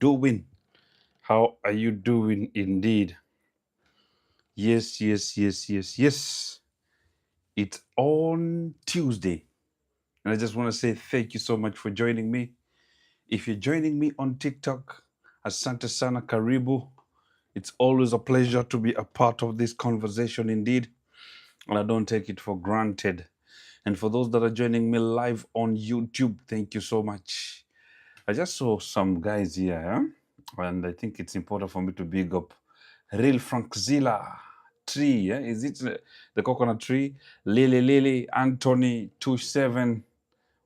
doing? How are you doing indeed? Yes, yes, yes, yes, yes. It's on Tuesday. And I just want to say thank you so much for joining me. If you're joining me on TikTok, Asante Sana Karibu. It's always a pleasure to be a part of this conversation indeed. And I don't take it for granted. And for those that are joining me live on YouTube, thank you so much. I just saw some guys here, and I think it's important for me to big up Real Frankzilla tree. Yeah? Is it the coconut tree? Lily, Anthony, 27.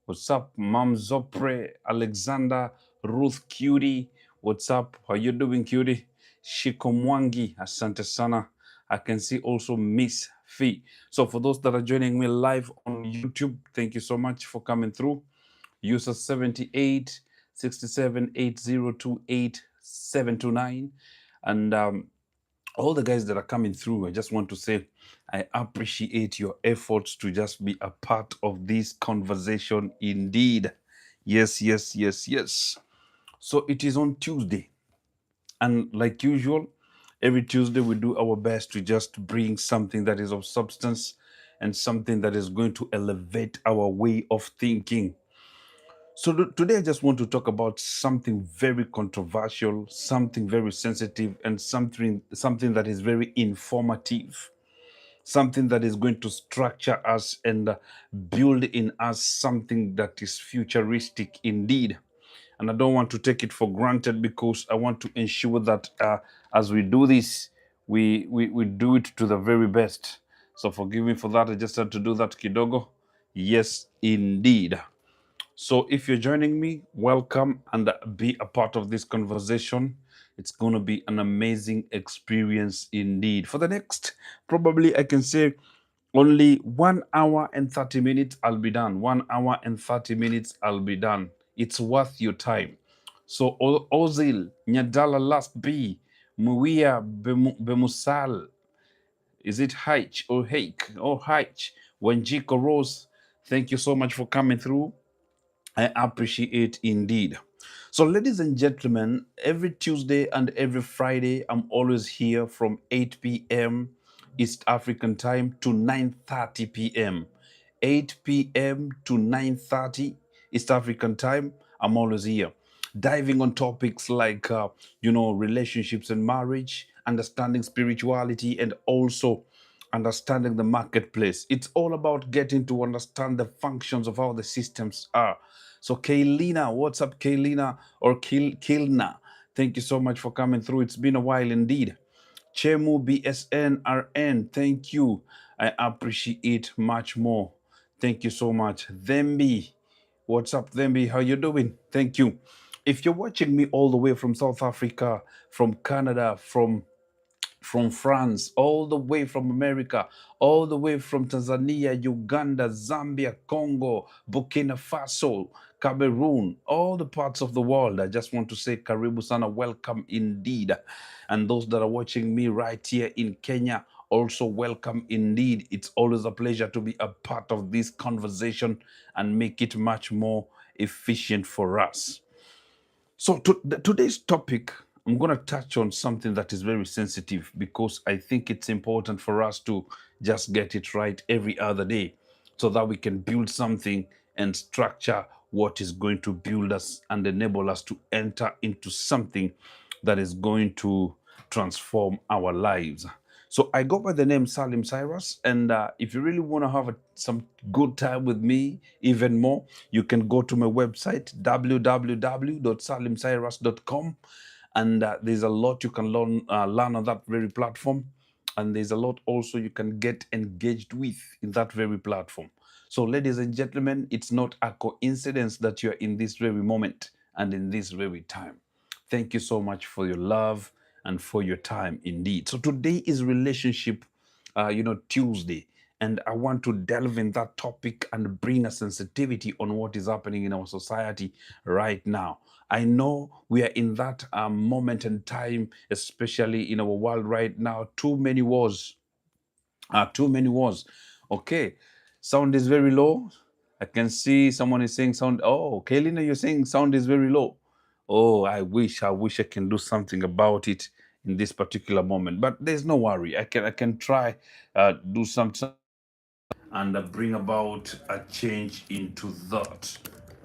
What's up, Mam Zopre, Alexander, Ruth Cutie. What's up? How you doing, Cutie? Shiko Mwangi, Asante Sana. I can see also Miss Fee. So for those that are joining me live on YouTube, thank you so much for coming through. User 78 67 8028 729. And all the guys that are coming through, I just want to say I appreciate your efforts to just be a part of this conversation indeed. Yes, yes, yes, yes. So it is on Tuesday. And like usual, every Tuesday we do our best to just bring something that is of substance and something that is going to elevate our way of thinking. So today I just want to talk about something very controversial, something very sensitive, and something that is very informative, something that is going to structure us and build in us something that is futuristic indeed. And I don't want to take it for granted because I want to ensure that as we do this, we do it to the very best. So forgive me for that. I just had to do that, kidogo. Yes, indeed. So if you're joining me, welcome and be a part of this conversation. It's going to be an amazing experience indeed. For the next, probably I can say only 1 hour and 30 minutes, I'll be done. 1 hour and 30 minutes, I'll be done. It's worth your time. So Ozil, Nyadala Last B, Muia Bemusal, is it Haich or Hake or Haich? Wenjiko Rose, thank you so much for coming through. I appreciate indeed. So, ladies and gentlemen, every Tuesday and every Friday, I'm always here from 8 p.m. East African time to 9:30 p.m. 8 p.m. to 9:30 East African time, I'm always here, diving on topics like, relationships and marriage, understanding spirituality, and also understanding the marketplace. It's all about getting to understand the functions of how the systems are. So, Kaylina, what's up, Kaylina or Kilna? Thank you so much for coming through. It's been a while indeed. Chemu BSNRN, thank you. I appreciate much more. Thank you so much. Thembi, what's up, Thembi? How you doing? Thank you. If you're watching me all the way from South Africa, from Canada, from France, all the way from America, all the way from Tanzania, Uganda, Zambia, Congo, Burkina Faso, Cameroon, all the parts of the world. I just want to say Karibu Sana, welcome indeed. And those that are watching me right here in Kenya, also welcome indeed. It's always a pleasure to be a part of this conversation and make it much more efficient for us. So today's topic, I'm going to touch on something that is very sensitive because I think it's important for us to just get it right every other day so that we can build something and structure what is going to build us and enable us to enter into something that is going to transform our lives. So I go by the name Salim Cyrus, and if you really want to have some good time with me, even more, you can go to my website www.salimcyrus.com, and there's a lot you can learn on that very platform, and there's a lot also you can get engaged with in that very platform. So, ladies and gentlemen, it's not a coincidence that you're in this very moment and in this very time. Thank you so much for your love and for your time indeed. So today is relationship, Tuesday, and I want to delve in that topic and bring a sensitivity on what is happening in our society right now. I know we are in that moment in time, especially in our world right now. Too many wars, too many wars. Okay, sound is very low. I can see someone is saying sound. Oh, Kaylina, you're saying sound is very low. Oh, I wish I can do something about it in this particular moment. But there's no worry. I can try do something and bring about a change into that.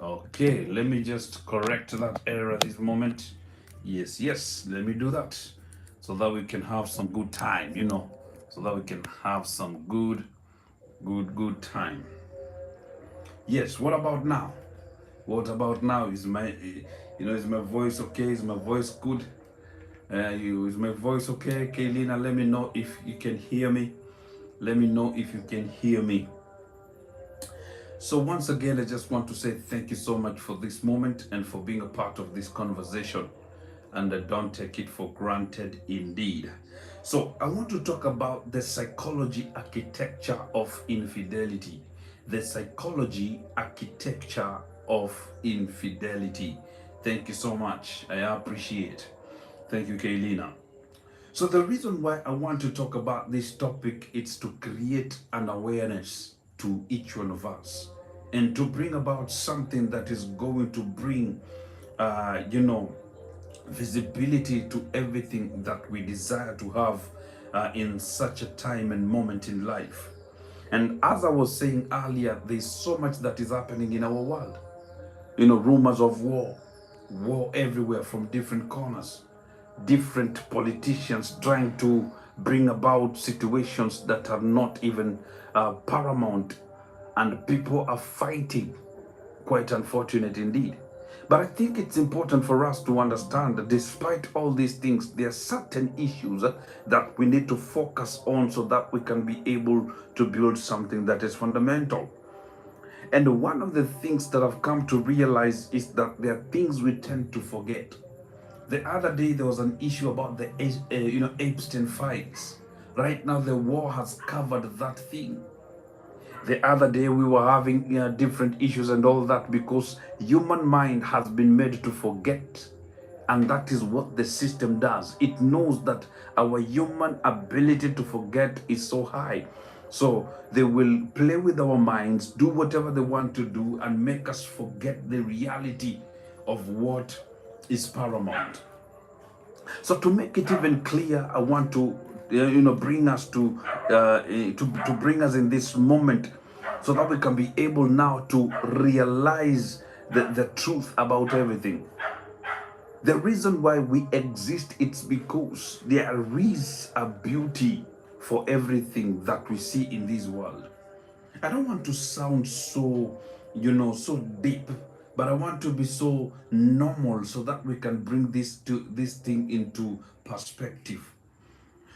Okay, let me just correct that error this moment. Yes, yes, let me do that so that we can have some good time, so that we can have some good time. Yes, what about now? What about now? Is my voice okay? Is my voice good? Is my voice okay? Kaylina, let me know if you can hear me. Let me know if you can hear me. So once again, I just want to say thank you so much for this moment and for being a part of this conversation. And don't take it for granted indeed. So I want to talk about the psychology architecture of infidelity. The psychology architecture of infidelity. Thank you so much. I appreciate. Thank you, Kaylina. So the reason why I want to talk about this topic is to create an awareness to each one of us and to bring about something that is going to bring, you know, visibility to everything that we desire to have in such a time and moment in life. And as I was saying earlier, there's so much that is happening in our world. Rumors of war everywhere from different corners, different politicians trying to bring about situations that are not even paramount, and people are fighting. Quite unfortunate indeed. But I think it's important for us to understand that despite all these things, there are certain issues that we need to focus on so that we can be able to build something that is fundamental. And one of the things that I've come to realize is that there are things we tend to forget. The other day there was an issue about the Epstein files. Right now the war has covered that thing. The other day we were having different issues and all that because human mind has been made to forget, and that is what the system does. It knows that our human ability to forget is so high, so they will play with our minds, do whatever they want to do, and make us forget the reality of what is paramount. So to make it even clear, I want to bring us to bring us in this moment so that we can be able now to realize the truth about everything. The reason why we exist, it's because there is a beauty for everything that we see in this world. I don't want to sound so, so deep, but I want to be so normal so that we can bring this thing into perspective.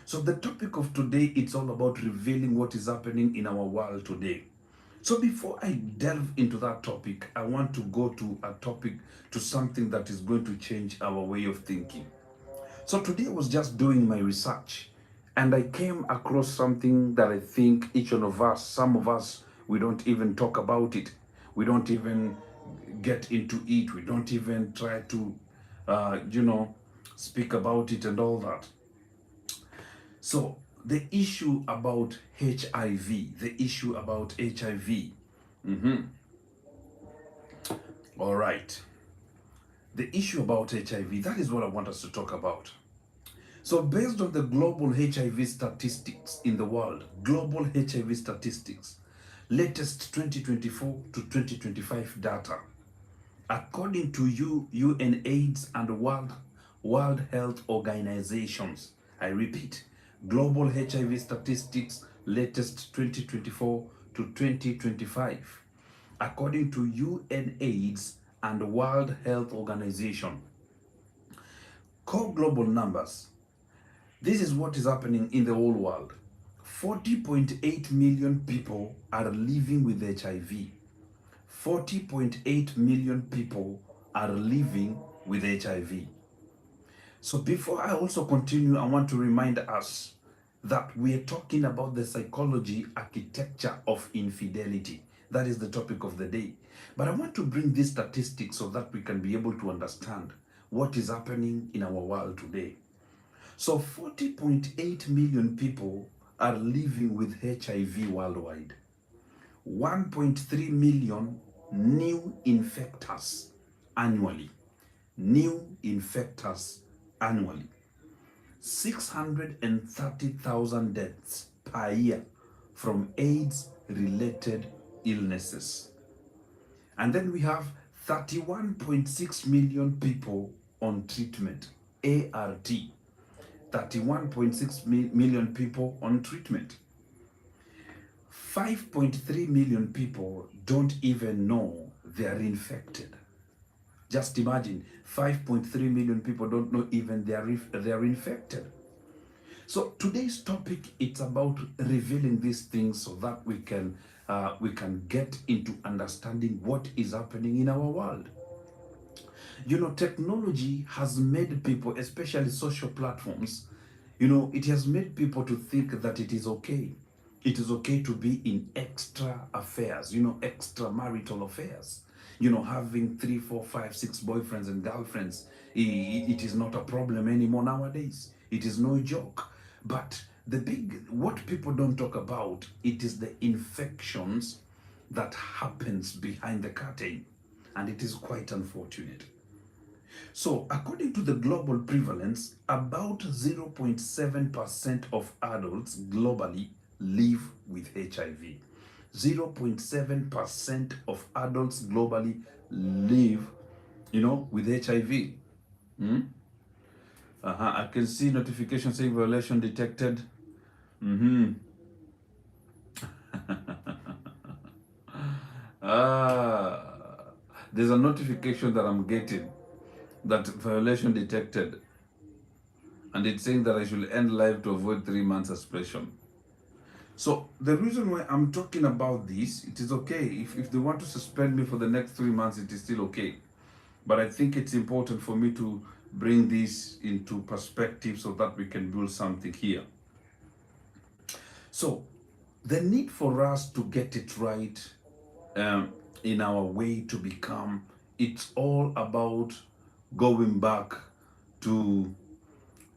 So the topic of today, it's all about revealing what is happening in our world today. So before I delve into that topic, I want to go to something that is going to change our way of thinking. So today I was just doing my research and I came across something that I think each one of us, some of us, we don't even talk about it. We don't even get into it. We don't even try to, speak about it and all that. So the issue about HIV, the issue about HIV. All right. The issue about HIV, that is what I want us to talk about. So based on the global HIV statistics in the world, global HIV statistics, latest 2024 to 2025 data, according to UNAIDS and World Health Organizations, I repeat, global HIV statistics, latest 2024 to 2025, according to UNAIDS and World Health Organization, core global numbers. This is what is happening in the whole world. 40.8 million people are living with HIV. 40.8 million people are living with HIV. So before I also continue, I want to remind us that we are talking about the psychology architecture of infidelity. That is the topic of the day. But I want to bring these statistics so that we can be able to understand what is happening in our world today. So 40.8 million people are living with HIV worldwide. 1.3 million new infectors annually. new infectors annually. 630,000 deaths per year from AIDS related illnesses. And then we have 31.6 million people on treatment, ART. 31.6 million people on treatment. 5.3 million people don't even know they're infected. Just imagine, 5.3 million people don't know even they're infected. So today's topic, it's about revealing these things so that we can get into understanding what is happening in our world. You know, technology has made people, especially social platforms, you know, it has made people to think that it is okay. It is okay to be in extra affairs, you know, extramarital affairs. You know, having 3, 4, 5, 6 boyfriends and girlfriends, it is not a problem anymore nowadays. It is no joke. But what people don't talk about, it is the infections that happens behind the curtain. And it is quite unfortunate. So, according to the global prevalence, about 0.7% of adults globally live with HIV. 0.7% of adults globally live, you know, with HIV. Hmm? I can see notification saying violation detected. Mm-hmm. Ah, there's a notification that I'm getting that violation detected, and it's saying that I should end live to avoid 3 months suspension. So the reason why I'm talking about this, it is okay. If they want to suspend me for the next 3 months, it is still okay. But I think it's important for me to bring this into perspective so that we can build something here. So the need for us to get it right um, in our way to become, it's all about going back to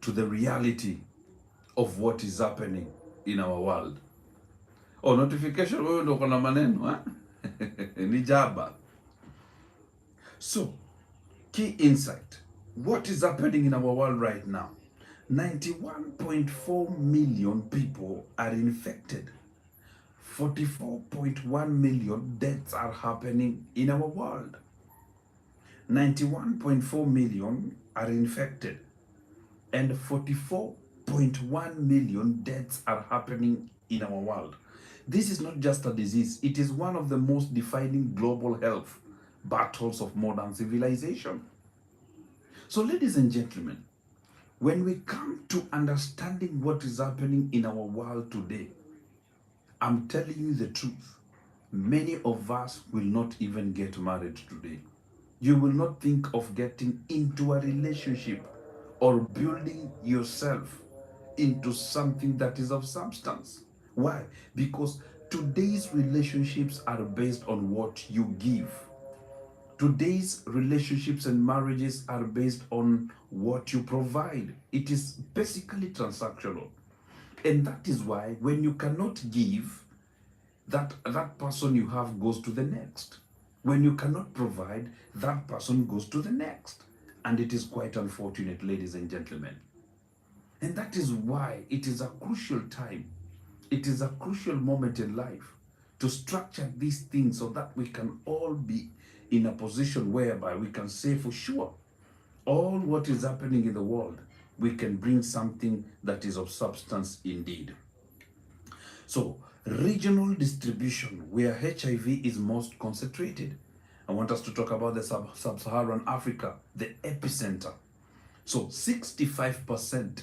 the reality of what is happening in our world. Oh, notification, wewe ndo kuna maneno eh? Ni jaba. So, key insight. What is happening in our world right now? 91.4 million people are infected. 44.1 million deaths are happening in our world. 91.4 million are infected, and 44.1 million deaths are happening in our world. This is not just a disease, it is one of the most defining global health battles of modern civilization. So, ladies and gentlemen, when we come to understanding what is happening in our world today, I'm telling you the truth. Many of us will not even get married today. You will not think of getting into a relationship or building yourself into something that is of substance. Why? Because today's relationships are based on what you give. Today's relationships and marriages are based on what you provide. It is basically transactional. And that is why when you cannot give, that person you have goes to the next. When you cannot provide, that person goes to the next. And it is quite unfortunate, ladies and gentlemen. And that is why it is a crucial time. It is a crucial moment in life to structure these things so that we can all be in a position whereby we can say for sure all what is happening in the world, we can bring something that is of substance indeed. So, regional distribution, where HIV is most concentrated. I want us to talk about the sub-Saharan Africa, the epicenter. So 65%.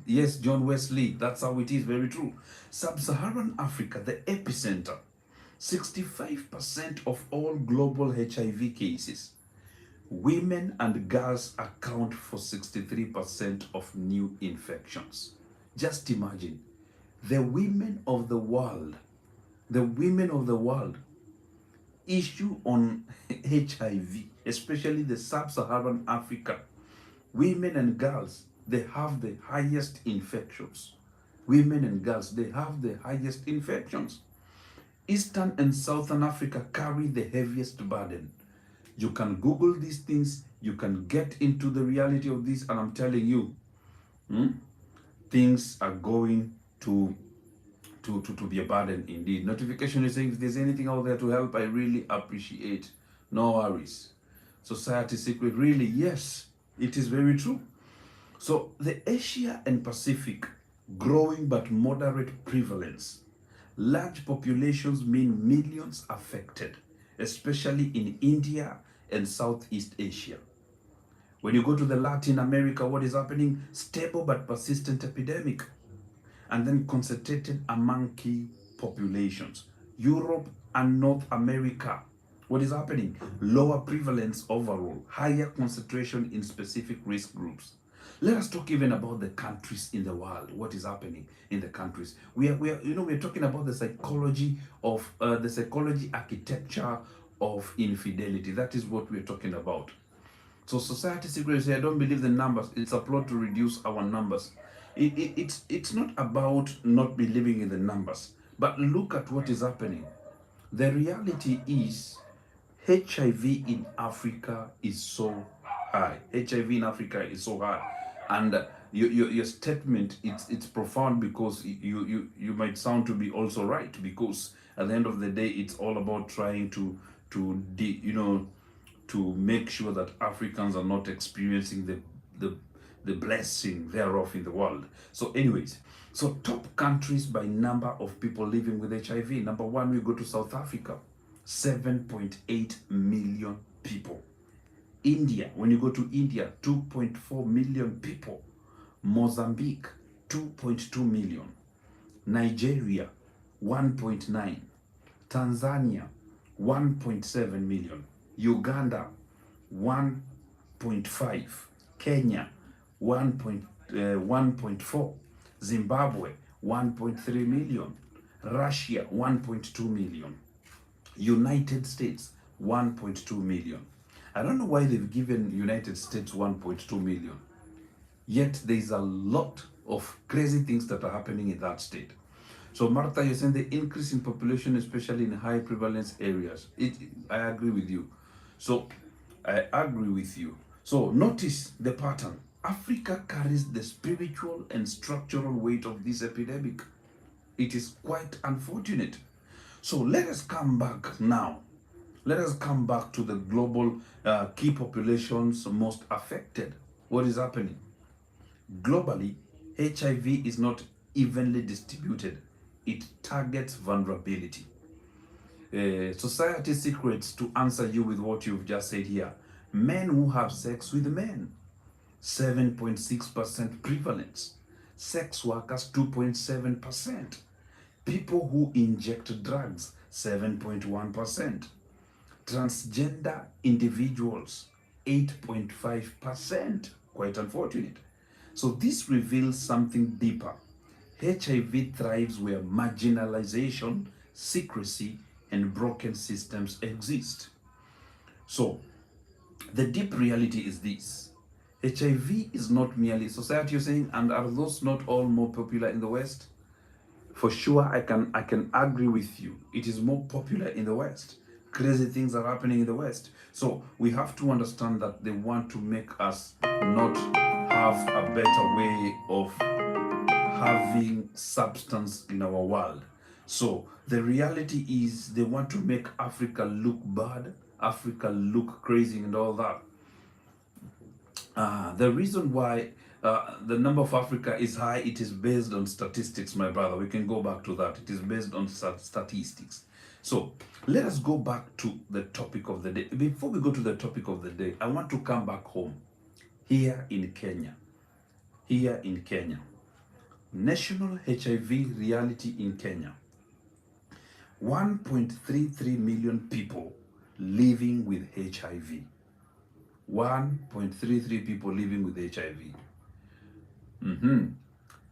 Yes, John Wesley, that's how it is, very true. Sub-Saharan Africa, the epicenter. 65% of all global HIV cases. Women and girls account for 63% of new infections. Just imagine, the women of the world, issue on HIV, especially the sub-Saharan Africa, women and girls, they have the highest infections. Women and girls, they have the highest infections. Eastern and Southern Africa carry the heaviest burden. You can Google these things You can get into the reality of this, and I'm telling you, things are going to be a burden indeed. Notification is saying if there's anything out there to help, I really appreciate. No worries. Society secret, really, yes, it is very true. So the Asia and Pacific, growing but moderate prevalence. Large populations mean millions affected, especially in India and Southeast Asia. When you go to the Latin America, what is happening? Stable but persistent epidemic, and then concentrated among key populations. Europe and North America, what is happening? Lower prevalence overall, higher concentration in specific risk groups. Let us talk even about the countries in the world. What is happening in the countries? We're talking about the psychology of the psychology architecture of infidelity. That is what we're talking about. So society secrecy, I don't believe the numbers. It's a plot to reduce our numbers. It's not about not believing in the numbers, but look at what is happening. The reality is HIV in Africa is so high. HIV in Africa is so high. And your statement, it's profound, because you might sound to be also right, because at the end of the day, it's all about trying to make sure that Africans are not experiencing the blessing thereof in the world. So anyways, so top countries by number of people living with HIV. Number one, we go to South Africa, 7.8 million people. India, when you go to India, 2.4 million people. Mozambique, 2.2 million. Nigeria, 1.9. Tanzania, 1.7 million. Uganda, 1.5. Kenya, 1.4. Zimbabwe, 1.3 million. Russia, 1.2 million. United States, 1.2 million. I don't know why they've given United States 1.2 million. Yet there is a lot of crazy things that are happening in that state. So Martha, you're saying the increase in population, especially in high prevalence areas. I agree with you. So I agree with you. So notice the pattern. Africa carries the spiritual and structural weight of this epidemic. It is quite unfortunate. So let us come back now. Let us come back to the global key populations most affected. What is happening? Globally, HIV is not evenly distributed. It targets vulnerability. Society secrets, to answer you with what you've just said here. Men who have sex with men, 7.6% prevalence. Sex workers, 2.7%. People who inject drugs, 7.1%. Transgender individuals, 8.5%. Quite unfortunate. So this reveals something deeper. HIV thrives where marginalization, secrecy, and broken systems exist. So the deep reality is this. HIV is not merely society, you're saying, and are those not all more popular in the West? For sure, I can agree with you. It is more popular in the West. Crazy things are happening in the West. So we have to understand that they want to make us not have a better way of having substance in our world. So the reality is they want to make Africa look bad, Africa look crazy and all that. The reason why the number of Africa is high, it is based on statistics, my brother. We can go back to that. It is based on statistics. So let us go back to the topic of the day. Before we go to the topic of the day, I want to come back home. Here in Kenya. Here in Kenya. National HIV reality in Kenya. 1.33 million people living with HIV. 1.33 people living with HIV.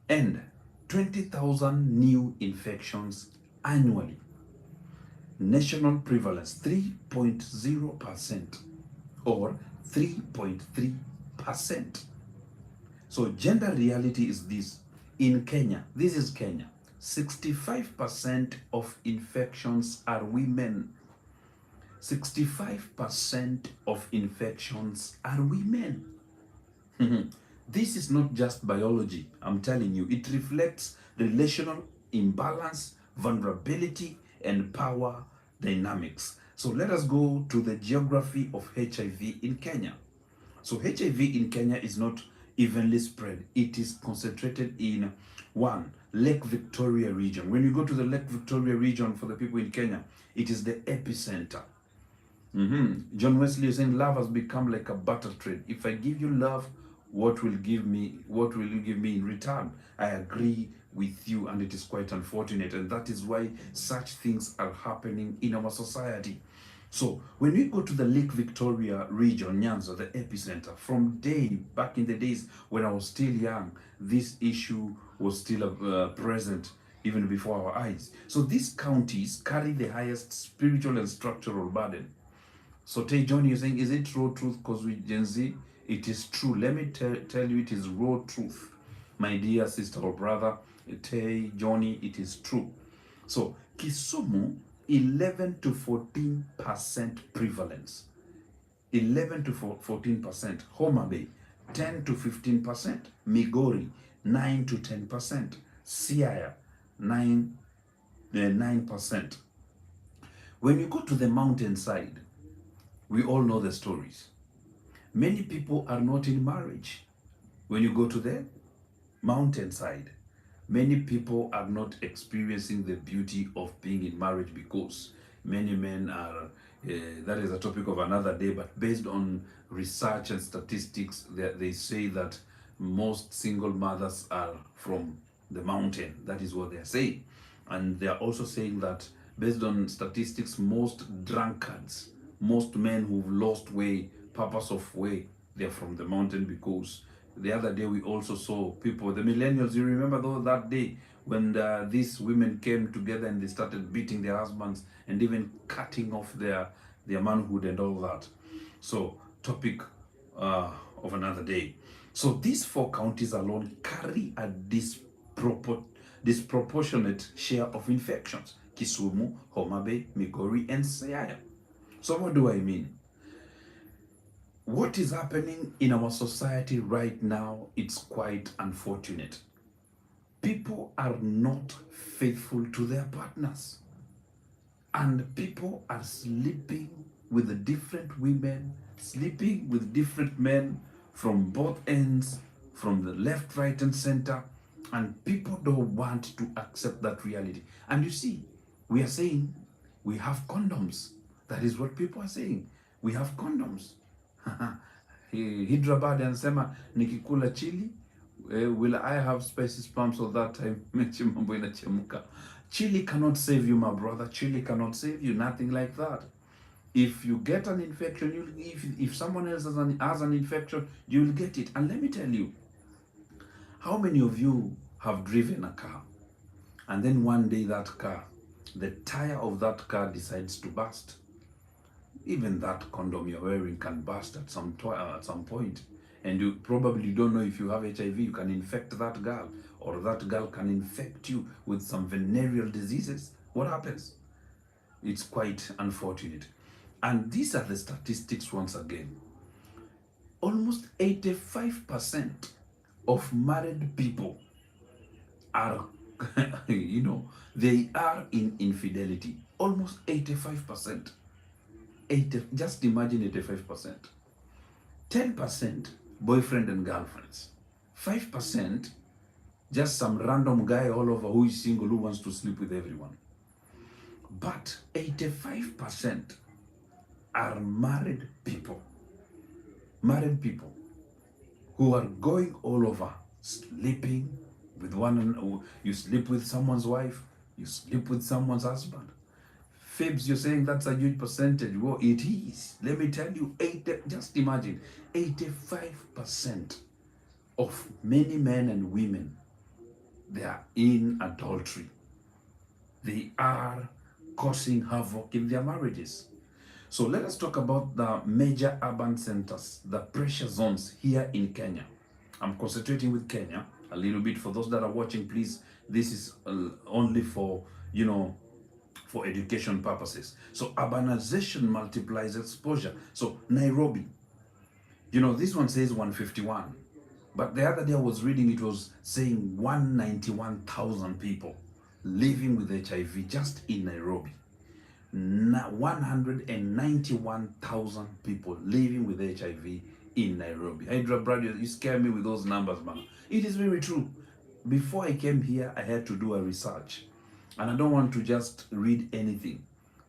And 20,000 new infections annually. National prevalence 3.0% or 3.3%. So gender reality is this. In Kenya, this is Kenya, 65% of infections are women. 65% of infections are women. This is not just biology, I'm telling you. It reflects relational imbalance, vulnerability, and power dynamics. So let us go to the geography of HIV in Kenya. So HIV in Kenya is not evenly spread. It is concentrated in one, Lake Victoria region. When you go to the Lake Victoria region, for the people in Kenya, it is the epicenter. John Wesley is saying love has become like a barter trade. If I give you love, what will you give me in return? I agree with you, and it is quite unfortunate, and that is why such things are happening in our society. So when we go to the Lake Victoria region, Nyanza, the epicenter, from back in the days when I was still young, this issue was still present even before our eyes. So these counties carry the highest spiritual and structural burden. So Tay Johnny, you're saying, is it raw truth? Because with Gen Z, it is true. Let me tell you, it is raw truth. My dear sister or brother, Tay Johnny, it is true. So Kisumu, 11 to 14% prevalence. 11 to 14%. Homa Bay, 10 to 15%. Migori, 9 to 10%. Siaya, 9%. When you go to the mountainside, we all know the stories. Many people are not in marriage. When you go to the mountainside, many people are not experiencing the beauty of being in marriage because many men are, that is a topic of another day, but based on research and statistics, they say that most single mothers are from the mountain. That is what they are saying. And they are also saying that based on statistics, most drunkards, most men who've lost way, purpose of way, they're from the mountain. Because the other day we also saw people, the millennials, you remember though that day when these women came together and they started beating their husbands and even cutting off their manhood and all that. So topic of another day. So these four counties alone carry a disproportionate share of infections: Kisumu, Homa Bay, Migori, and Siaya. So what do I mean? What is happening in our society right now, it's quite unfortunate. People are not faithful to their partners. And people are sleeping with different women, sleeping with different men from both ends, from the left, right, and center. And people don't want to accept that reality. And you see, we are saying we have condoms. That is what people are saying. We have condoms. Hyderabad anasema nikikula chili, will I have spicy sperm so that time mechi mambo inachemka. Chili cannot save you, my brother. Chili cannot save you. Nothing like that. If you get an infection, if someone else has an infection, you will get it. And let me tell you, how many of you have driven a car, and then one day the tire of that car decides to burst? Even that condom you're wearing can burst at some point, and you probably don't know if you have HIV. You can infect that girl, or that girl can infect you with some venereal diseases. What happens? It's quite unfortunate. And these are the statistics once again. Almost 85% of married people are, they are in infidelity. Almost 85%. Just imagine 85%. 10% boyfriend and girlfriends. 5% just some random guy all over who is single, who wants to sleep with everyone. But 85% are married people. Married people who are going all over, sleeping with you sleep with someone's wife, you sleep with someone's husband. Fibs, you're saying that's a huge percentage. Well, it is. Let me tell you, just imagine, 85% of many men and women, they are in adultery. They are causing havoc in their marriages. So let us talk about the major urban centers, the pressure zones here in Kenya. I'm concentrating with Kenya a little bit. For those that are watching, please, this is only for, for education purposes. So urbanization multiplies exposure. So Nairobi, this one says 151. But the other day I was reading, it was saying 191,000 people living with HIV just in Nairobi. 191,000 people living with HIV in Nairobi. Hydra brother, you scare me with those numbers, man. It is very true. Before I came here, I had to do a research. And I don't want to just read anything.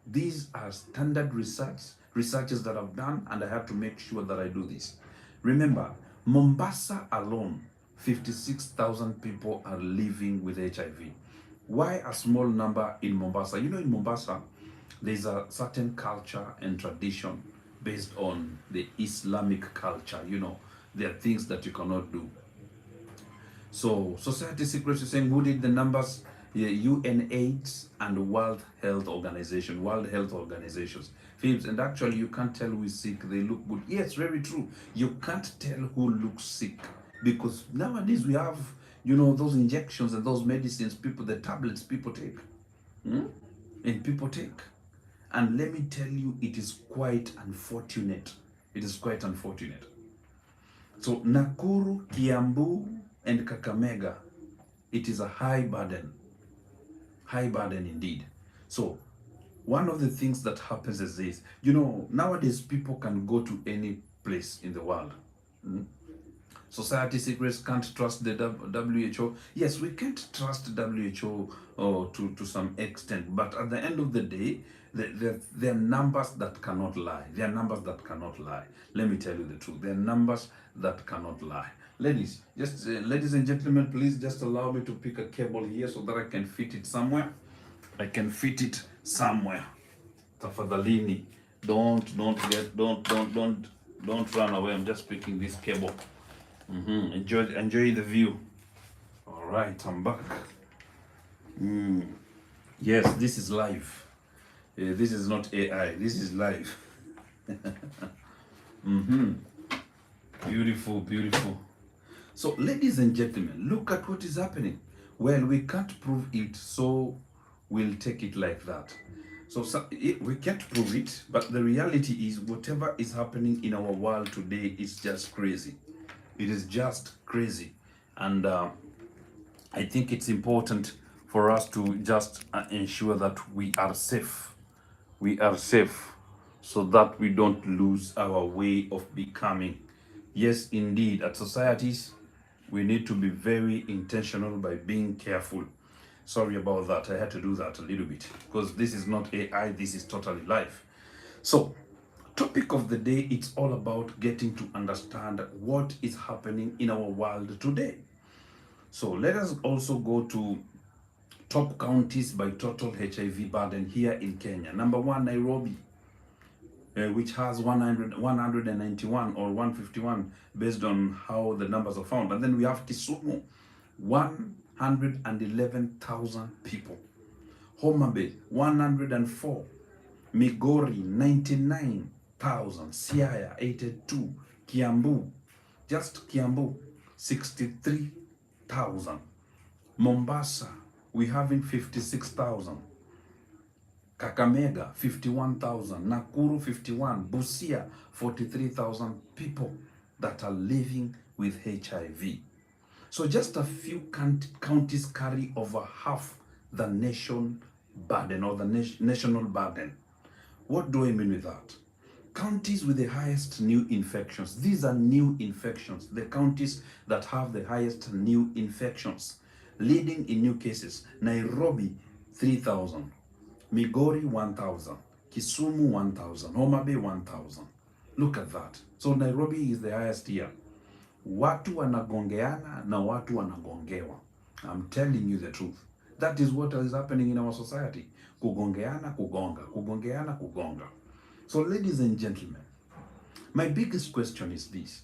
These are standard researches that I've done, and I have to make sure that I do this. Remember, Mombasa alone, 56,000 people are living with HIV. Why a small number in Mombasa? In Mombasa, there's a certain culture and tradition based on the Islamic culture. There are things that you cannot do. So Society Secrets is saying, who did the numbers? UNAIDS and World Health Organizations. Philips, and actually you can't tell who is sick, they look good. Yes, very true. You can't tell who looks sick because nowadays we have, those injections and those medicines, the tablets people take. And people take. And let me tell you, it is quite unfortunate. It is quite unfortunate. So Nakuru, Kiambu, and Kakamega, it is a high burden. High burden indeed. So one of the things that happens is this. Nowadays people can go to any place in the world. Society Secrets can't trust the WHO. Yes, we can't trust WHO to some extent, but at the end of the day, there are numbers that cannot lie. There are numbers that cannot lie. Let me tell you the truth. There are numbers that cannot lie. Ladies, ladies and gentlemen, please just allow me to pick a cable here so that I can fit it somewhere. I can fit it somewhere. Tafadhalini, don't run away. I'm just picking this cable. Enjoy the view. All right, I'm back. Yes, this is live. This is not AI. This is live. Beautiful, beautiful. So, ladies and gentlemen, look at what is happening. Well, we can't prove it, so we'll take it like that. So we can't prove it, but the reality is whatever is happening in our world today is just crazy. It is just crazy. And I think it's important for us to just ensure that we are safe. We are safe so that we don't lose our way of becoming. Yes, indeed, at societies, we need to be very intentional by being careful. Sorry about that. I had to do that a little bit because this is not AI, this is totally live. So, topic of the day, it's all about getting to understand what is happening in our world today. So, let us also go to top counties by total HIV burden here in Kenya. Number 1, Nairobi, which has 191 or 151 based on how the numbers are found. And then we have Kisumu, 111,000 people. Homa Bay, 104. Migori, 99,000. Siaya, 82. Kiambu, just Kiambu, 63,000. Mombasa, we having 56,000. Kakamega, 51,000. Nakuru, 51. Busia, 43,000 people that are living with HIV. So just a few counties carry over half the nation burden or the national burden. What do I mean with that? Counties with the highest new infections. These are new infections. The counties that have the highest new infections. Leading in new cases. Nairobi, 3,000. Migori, 1,000. Kisumu, 1,000. Homa Bay, 1,000. Look at that. So Nairobi is the highest here. Watu wanagongeana na watu wanagongewa. I'm telling you the truth. That is what is happening in our society. Kugongeana, kugonga. Kugongeana, kugonga. So ladies and gentlemen, my biggest question is this.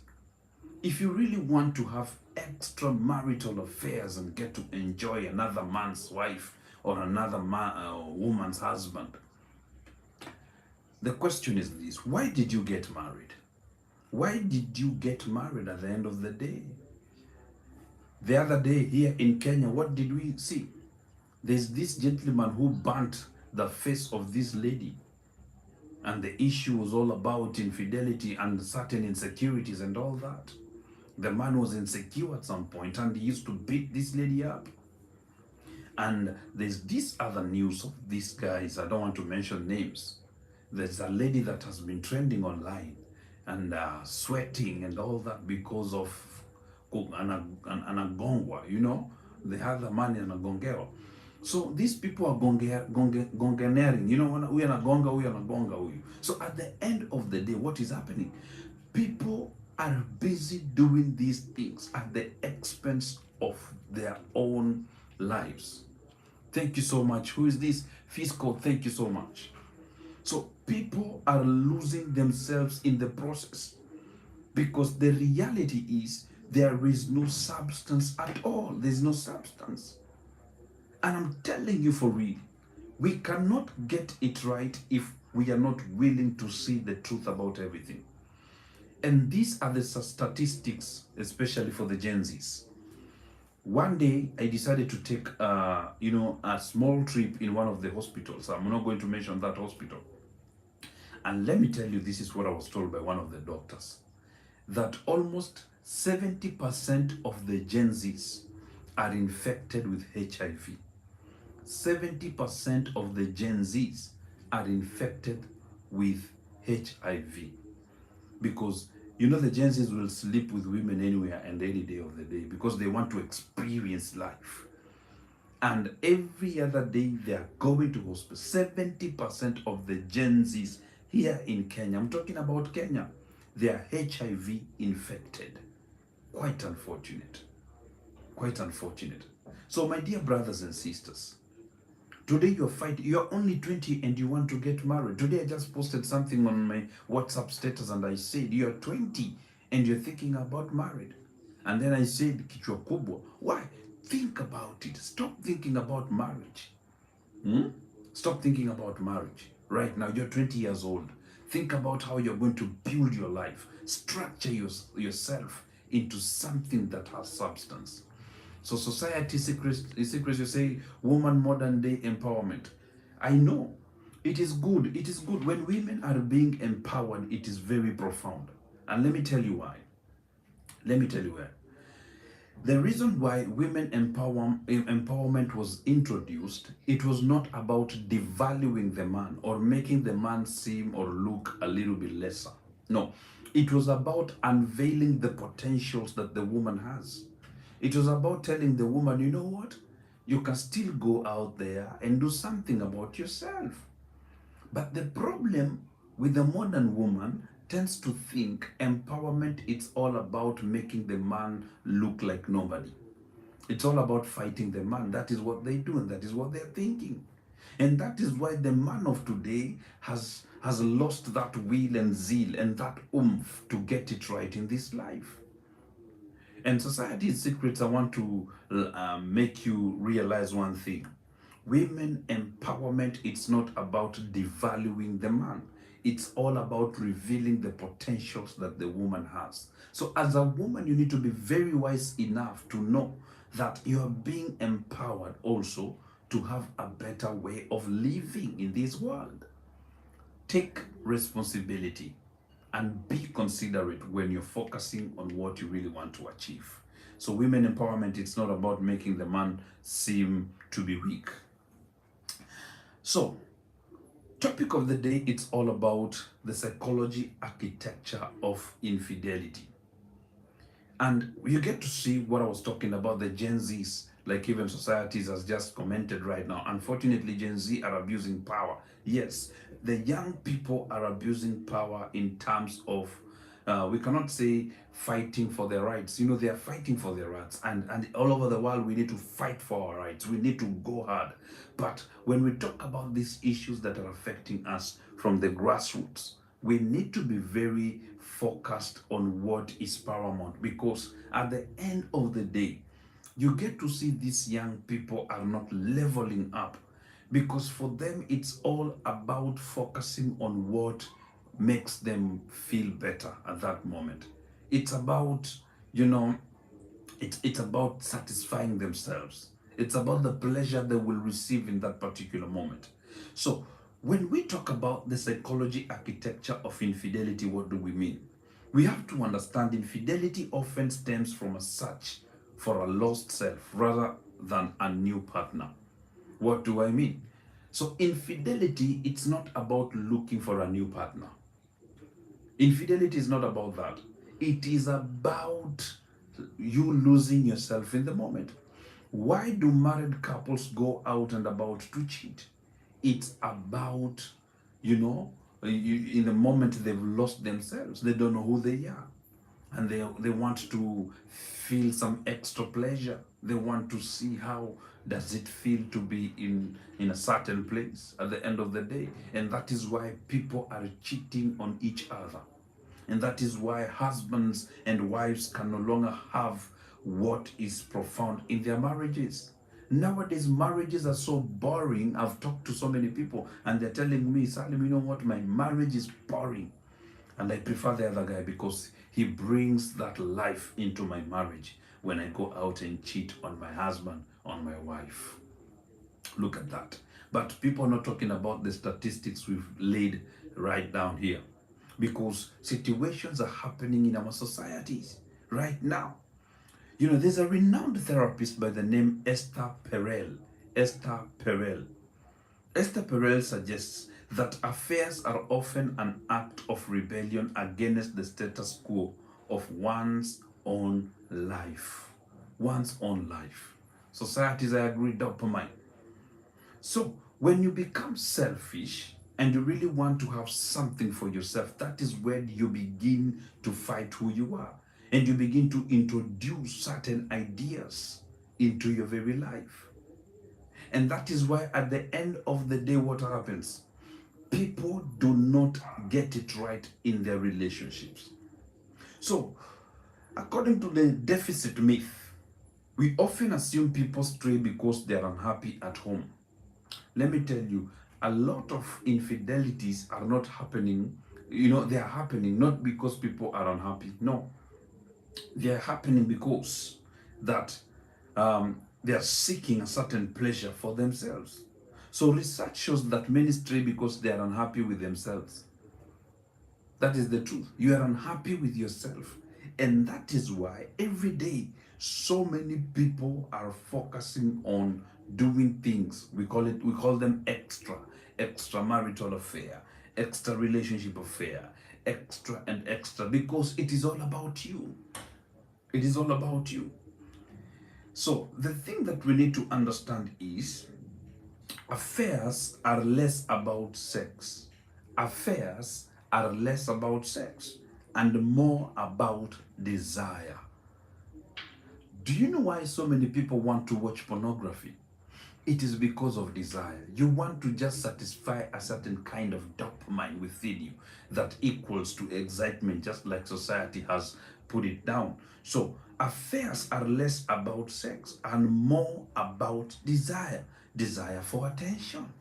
If you really want to have extramarital affairs and get to enjoy another man's wife or another woman's husband, the question is this. Why did you get married? Why did you get married at the end of the day? The other day here in Kenya, what did we see? There's this gentleman who burnt the face of this lady, and the issue was all about infidelity and certain insecurities and all that. The man was insecure at some point and he used to beat this lady up. And there's this other news of these guys, I don't want to mention names. There's a lady that has been trending online and sweating and all that because of anagongwa, you know, they have the man in anagongeo. So these people are gonganering, you know, huyu anagonga huyu anagonga huyu. So at the end of the day, what is happening? People are busy doing these things at the expense of their own lives. Thank you so much. Who is this? Fiscal, thank you so much. So people are losing themselves in the process because the reality is there is no substance at all. There's no substance. And I'm telling you for real, we cannot get it right if we are not willing to see the truth about everything. And these are the statistics, especially for the Gen Zs. One day, I decided to take, a small trip in one of the hospitals. I'm not going to mention that hospital. And let me tell you, this is what I was told by one of the doctors, that almost 70% of the Gen Zs are infected with HIV. 70% of the Gen Zs are infected with HIV. Because you know the Gen Zs will sleep with women anywhere and any day of the day because they want to experience life. And every other day they are going to hospital. 70% of the Gen Zs here in Kenya, I'm talking about Kenya, they are HIV infected. Quite unfortunate. Quite unfortunate. So my dear brothers and sisters, today you're only 20 and you want to get married. Today I just posted something on my WhatsApp status and I said, you're 20 and you're thinking about married. And then I said, kichwa kubwa. Why? Think about it. Stop thinking about marriage. Stop thinking about marriage. Right now, you're 20 years old. Think about how you're going to build your life. Structure yourself into something that has substance. So society secrets, you say, woman modern day empowerment. I know it is good. It is good when women are being empowered. It is very profound. And let me tell you why. Let me tell you why. The reason why women empowerment was introduced, it was not about devaluing the man or making the man seem or look a little bit lesser. No, it was about unveiling the potentials that the woman has. It was about telling the woman, you know what? You can still go out there and do something about yourself. But the problem with the modern woman tends to think empowerment, it's all about making the man look like nobody. It's all about fighting the man. That is what they do and that is what they're thinking. And that is why the man of today has lost that will and zeal and that oomph to get it right in this life. And society's secrets, I want to make you realize one thing. Women empowerment, it's not about devaluing the man. It's all about revealing the potentials that the woman has. So as a woman, you need to be very wise enough to know that you are being empowered also to have a better way of living in this world. Take responsibility and be considerate when you're focusing on what you really want to achieve. So women empowerment, it's not about making the man seem to be weak. So, topic of the day, it's all about the psychology architecture of infidelity. And you get to see what I was talking about, the Gen Zs, like even societies has just commented right now. Unfortunately, Gen Z are abusing power. Yes, the young people are abusing power in terms of, we cannot say fighting for their rights. You know, they are fighting for their rights. And all over the world, we need to fight for our rights. We need to go hard. But when we talk about these issues that are affecting us from the grassroots, we need to be very focused on what is paramount, because at the end of the day, you get to see these young people are not leveling up, because for them it's all about focusing on what makes them feel better at that moment. It's about, you know, it's about satisfying themselves. It's about the pleasure they will receive in that particular moment. So, when we talk about the psychology architecture of infidelity, what do we mean? We have to understand infidelity often stems from a search for a lost self rather than a new partner. What do I mean? So, infidelity, it's not about looking for a new partner. Infidelity is not about that. It is about you losing yourself in the moment. Why do married couples go out and about to cheat? It's about, in the moment they've lost themselves, they don't know who they are. And they want to feel some extra pleasure. They want to see how does it feel to be in a certain place at the end of the day. And that is why people are cheating on each other. And that is why husbands and wives can no longer have what is profound in their marriages. Nowadays, marriages are so boring. I've talked to so many people, and they're telling me, Salim, you know what? My marriage is boring. And I prefer the other guy because he brings that life into my marriage when I go out and cheat on my husband, on my wife. Look at that. But people are not talking about the statistics we've laid right down here, because situations are happening in our societies right now. There's a renowned therapist by the name Esther Perel. Esther Perel. Esther Perel suggests that affairs are often an act of rebellion against the status quo of one's own life. One's own life. Societies, I agree, dopamine. So, when you become selfish and you really want to have something for yourself, that is when you begin to fight who you are. And you begin to introduce certain ideas into your very life. And that is why at the end of the day, what happens? People do not get it right in their relationships. So, according to the deficit myth, we often assume people stray because they are unhappy at home. Let me tell you, a lot of infidelities are not happening. They are happening not because people are unhappy. No, they are happening because that they are seeking a certain pleasure for themselves. So research shows that many stray because they are unhappy with themselves. That is the truth. You are unhappy with yourself. And that is why every day so many people are focusing on doing things. We call them extramarital affair, extra relationship affair, extra and extra, because it is all about you. It is all about you. So the thing that we need to understand is affairs are less about sex. Affairs are less about sex and more about desire. Do you know why so many people want to watch pornography? It is because of desire. You want to just satisfy a certain kind of dopamine within you that equals to excitement, just like society has put it down. So, affairs are less about sex and more about desire. Desire for attention,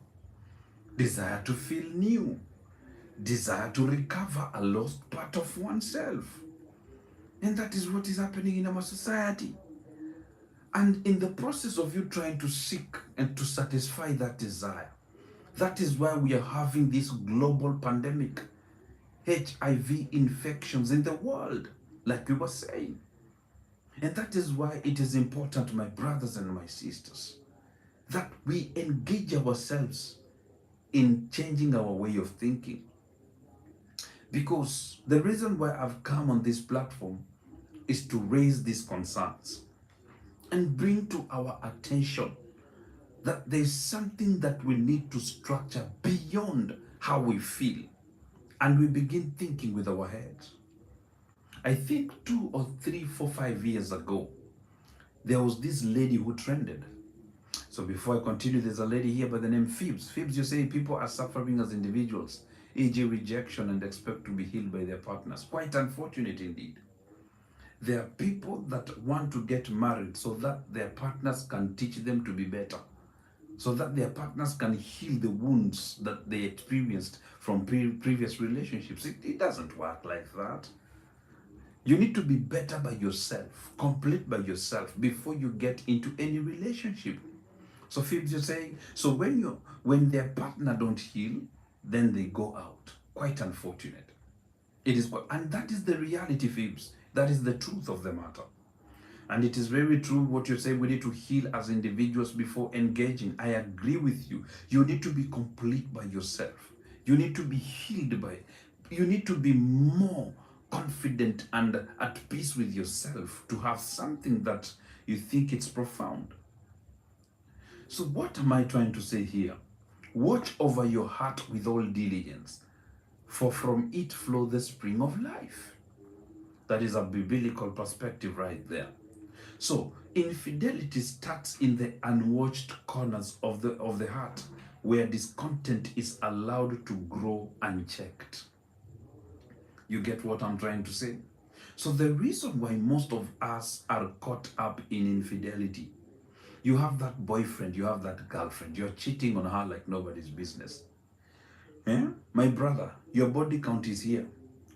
desire to feel new, desire to recover a lost part of oneself. And that is what is happening in our society. And in the process of you trying to seek and to satisfy that desire, that is why we are having this global pandemic, HIV infections in the world, like we were saying. And that is why it is important, my brothers and my sisters, that we engage ourselves in changing our way of thinking. Because the reason why I've come on this platform is to raise these concerns and bring to our attention that there's something that we need to structure beyond how we feel, and we begin thinking with our heads. I think 2 or 3, 4, 5 years ago, there was this lady who trended. So before I continue, there's a lady here by the name Phoebs. Phoebs, you say people are suffering as individuals, e.g. rejection, and expect to be healed by their partners. Quite unfortunate indeed. There are people that want to get married so that their partners can teach them to be better, so that their partners can heal the wounds that they experienced from previous relationships. It doesn't work like that. You need to be better by yourself, complete by yourself before you get into any relationship. So Phoebes, you're saying, so when their partner don't heal, then they go out. Quite unfortunate. It is, and that is the reality, Phoebes. That is the truth of the matter. And it is very true what you say. We need to heal as individuals before engaging. I agree with you. You need to be complete by yourself. You need to be healed by, you need to be more confident and at peace with yourself to have something that you think it's profound. So what am I trying to say here? Watch over your heart with all diligence, for from it flow the spring of life. That is a biblical perspective right there. So infidelity starts in the unwatched corners of the heart, where discontent is allowed to grow unchecked. You get what I'm trying to say? So the reason why most of us are caught up in infidelity, you have that boyfriend, you have that girlfriend, you're cheating on her like nobody's business. Eh? My brother, your body count is here.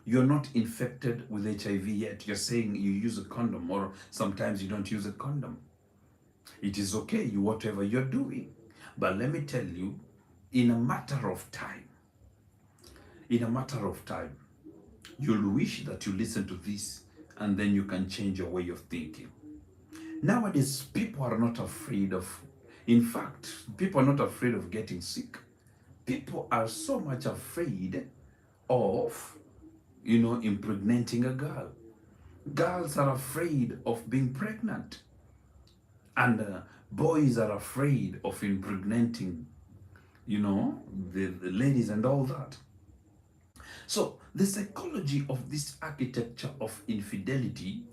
You're not infected with HIV yet. You're saying you use a condom, or sometimes you don't use a condom. It is okay, you whatever you're doing. But let me tell you, in a matter of time, in a matter of time, you'll wish that you listen to this, and then you can change your way of thinking. Nowadays, people are not afraid of, in fact, people are not afraid of getting sick. People are so much afraid of, impregnating a girl. Girls are afraid of being pregnant. And boys are afraid of impregnating, the ladies and all that. So the psychology of this architecture of infidelity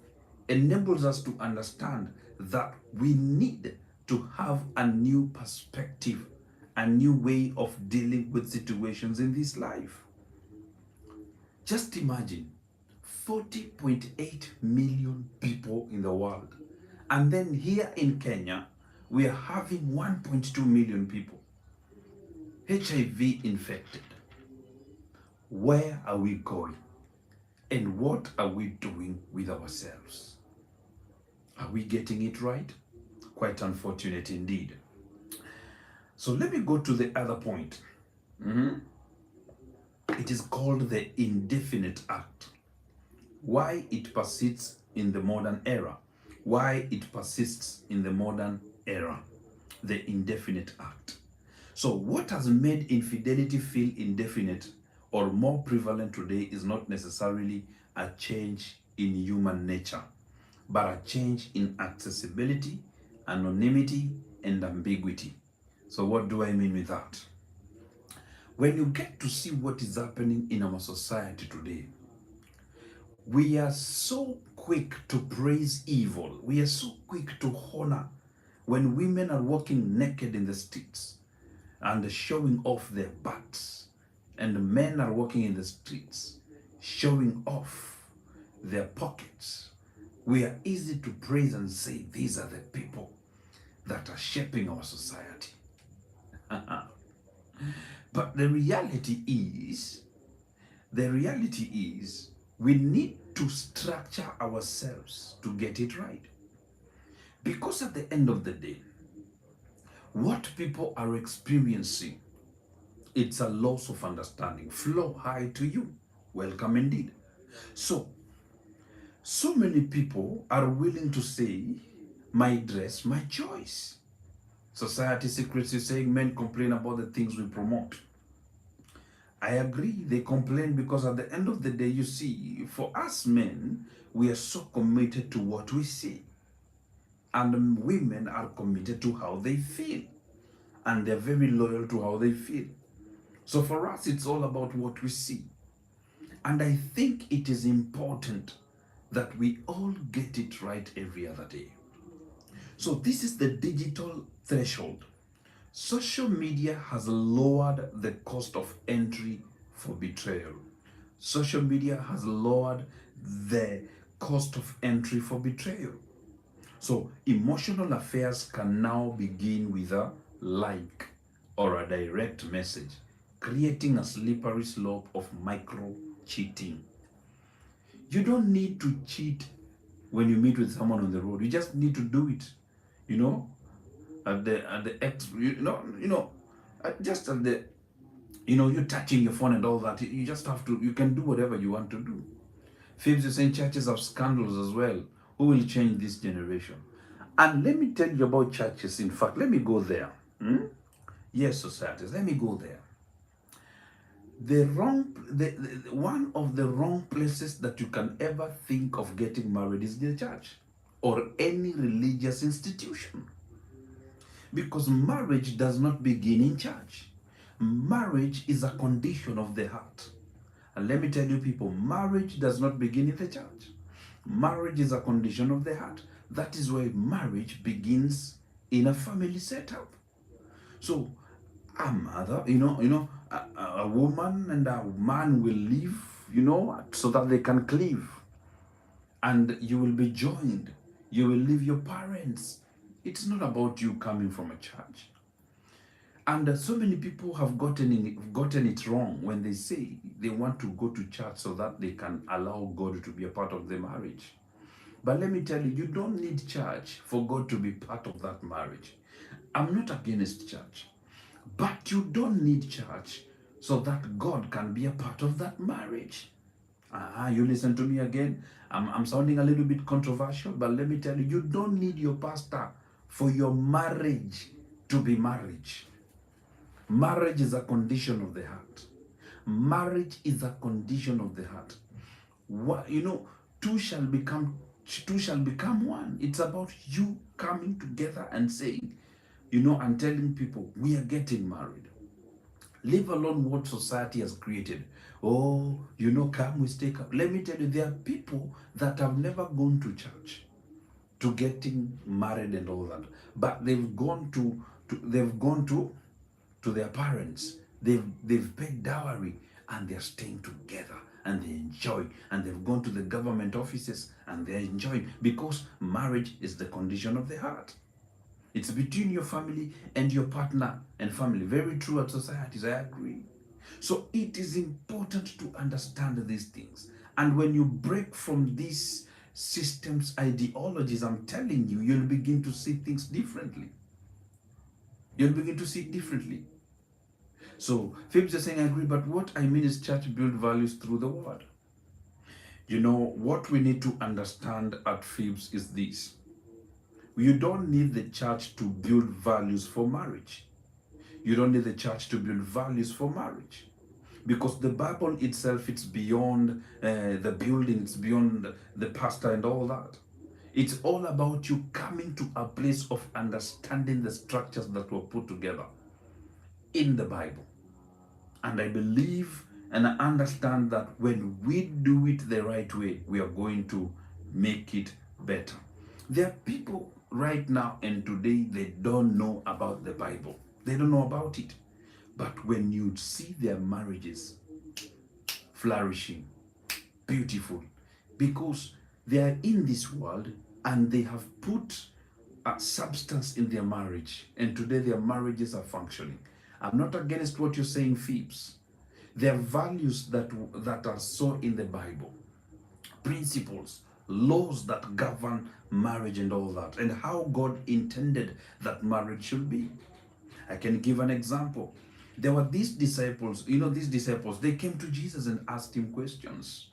enables us to understand that we need to have a new perspective, a new way of dealing with situations in this life. Just imagine 40.8 million people in the world. And then here in Kenya, we are having 1.2 million people HIV infected. Where are we going? And what are we doing with ourselves? Are we getting it right? Quite unfortunate indeed. So let me go to the other point. It is called the indefinite act. Why it persists in the modern era. Why it persists in the modern era. The indefinite act. So what has made infidelity feel indefinite or more prevalent today is not necessarily a change in human nature, but a change in accessibility, anonymity, and ambiguity. So what do I mean with that? When you get to see what is happening in our society today, we are so quick to praise evil. We are so quick to honor when women are walking naked in the streets and showing off their butts, and men are walking in the streets showing off their pockets. We are easy to praise and say these are the people that are shaping our society. But the reality is we need to structure ourselves to get it right. Because at the end of the day, what people are experiencing, it's a loss of understanding. Flow high to you. Welcome indeed. So many people are willing to say, my dress, my choice. Society secrets is saying men complain about the things we promote. I agree, they complain because at the end of the day, you see, for us men, we are so committed to what we see. And women are committed to how they feel. And they're very loyal to how they feel. So for us, it's all about what we see. And I think it is important that we all get it right every other day. So this is the digital threshold. Social media has lowered the cost of entry for betrayal. Social media has lowered the cost of entry for betrayal. So emotional affairs can now begin with a like or a direct message, creating a slippery slope of micro cheating. You don't need to cheat when you meet with someone on the road. You just need to do it, at the ex, just at the, you're touching your phone and all that. You just have to, you can do whatever you want to do. Fibs, you're saying churches have scandals as well. Who will change this generation? And let me tell you about churches. In fact, let me go there. Yes, societies, let me go there. One of the wrong places that you can ever think of getting married is the church or any religious institution. Because marriage does not begin in church. Marriage is a condition of the heart. And let me tell you, people, marriage does not begin in the church. Marriage is a condition of the heart. That is why marriage begins in a family setup. So, a mother, a woman and a man will live, so that they can cleave. And you will be joined. You will leave your parents. It's not about you coming from a church. And so many people have gotten it wrong when they say they want to go to church so that they can allow God to be a part of the marriage. But let me tell you, you don't need church for God to be part of that marriage. I'm not against church, but you don't need church so that God can be a part of that marriage. You listen to me again. I'm sounding a little bit controversial, but let me tell you, you don't need your pastor for your marriage to be marriage. Marriage is a condition of the heart. Marriage is a condition of the heart. Two shall become one. It's about you coming together and saying, and telling people, we are getting married. Leave alone what society has created. Oh, come, we stay up. Let me tell you, there are people that have never gone to church to getting married and all that, but they've gone to their parents. They've paid dowry and they're staying together and they enjoy, and they've gone to the government offices and they're enjoying, because marriage is the condition of the heart. It's between your family and your partner and family. Very true at societies, I agree. So it is important to understand these things. And when you break from these systems, ideologies, I'm telling you, you'll begin to see things differently. You'll begin to see it differently. So Phoebes is saying, I agree, but what I mean is church build values through the word. What we need to understand at Phoebes is this. You don't need the church to build values for marriage. You don't need the church to build values for marriage. Because the Bible itself, it's beyond the building, it's beyond the pastor and all that. It's all about you coming to a place of understanding the structures that were put together in the Bible. And I believe and I understand that when we do it the right way, we are going to make it better. There are people right now and today, they don't know about the Bible. They don't know about it. But when you see their marriages flourishing, beautiful, because they are in this world and they have put a substance in their marriage, and today their marriages are functioning. I'm not against what you're saying, Phoebes. There are values that are so in the Bible, principles, laws that govern marriage and all that, and how God intended that marriage should be. I can give an example. There were these disciples, they came to Jesus and asked him questions.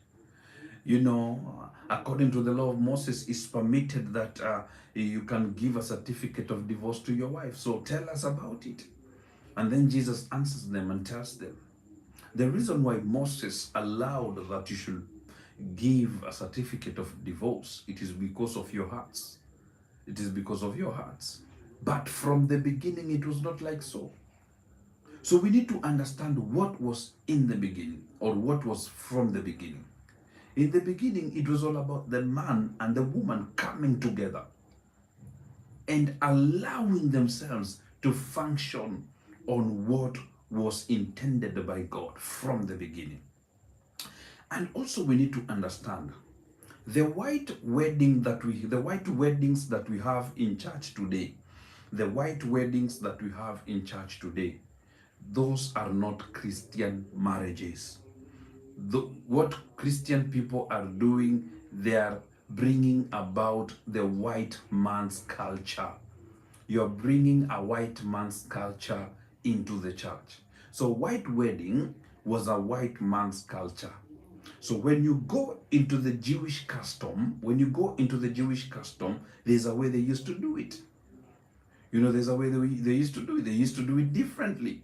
According to the law of Moses, it's permitted that you can give a certificate of divorce to your wife. So tell us about it. And then Jesus answers them and tells them, the reason why Moses allowed that you should give a certificate of divorce, it is because of your hearts. It is because of your hearts. But from the beginning, it was not like so. So we need to understand what was in the beginning, or what was from the beginning. In the beginning, it was all about the man and the woman coming together and allowing themselves to function on what was intended by God from the beginning. And also we need to understand the white weddings that we have in church today, those are not Christian marriages. What Christian people are doing, they are bringing about the white man's culture. You're bringing a white man's culture into the church. So white wedding was a white man's culture. So when you go into the Jewish custom, there's a way they used to do it. There's a way they used to do it. They used to do it differently.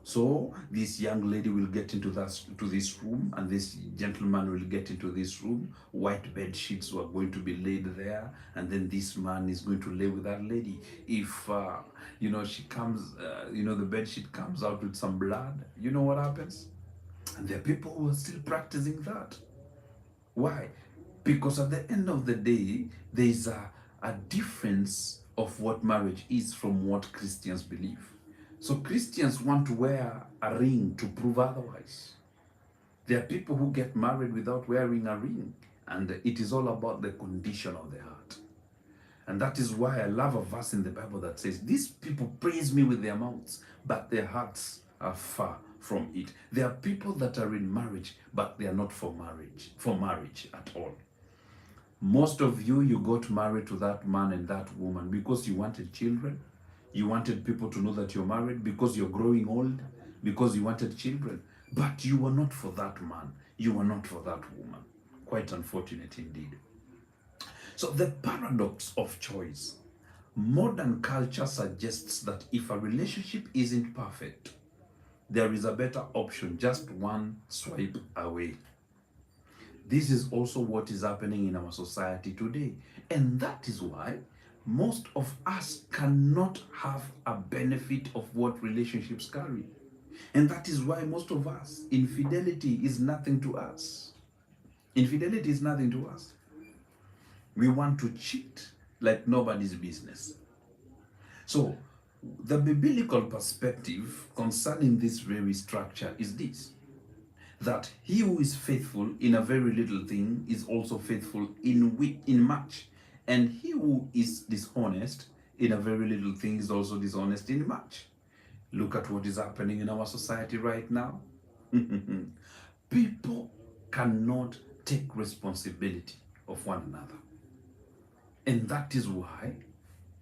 So this young lady will get into this room, and this gentleman will get into this room. White bed sheets were going to be laid there, and then this man is going to lay with that lady. If she comes, the bed sheet comes out with some blood, you know what happens? And there are people who are still practicing that. Why? Because at the end of the day, there is a difference of what marriage is from what Christians believe. So Christians want to wear a ring to prove otherwise. There are people who get married without wearing a ring, and it is all about the condition of the heart. And that is why I love a verse in the Bible that says, these people praise me with their mouths, but their hearts are far from it. There are people that are in marriage, but they are not for marriage at all. Most of you got married to that man and that woman because you wanted children. You wanted people to know that you're married because you're growing old, because you wanted children. But you were not for that man. You were not for that woman. Quite unfortunate indeed. So the paradox of choice. Modern culture suggests that if a relationship isn't perfect, there is a better option just one swipe away. This is also what is happening in our society today. And that is why most of us cannot have a benefit of what relationships carry. And that is why most of us, infidelity is nothing to us. Infidelity is nothing to us. We want to cheat like nobody's business. So, the biblical perspective concerning this very structure is this: that he who is faithful in a very little thing is also faithful in much, and he who is dishonest in a very little thing is also dishonest in much. Look at what is happening in our society right now. People cannot take responsibility of one another, and that is why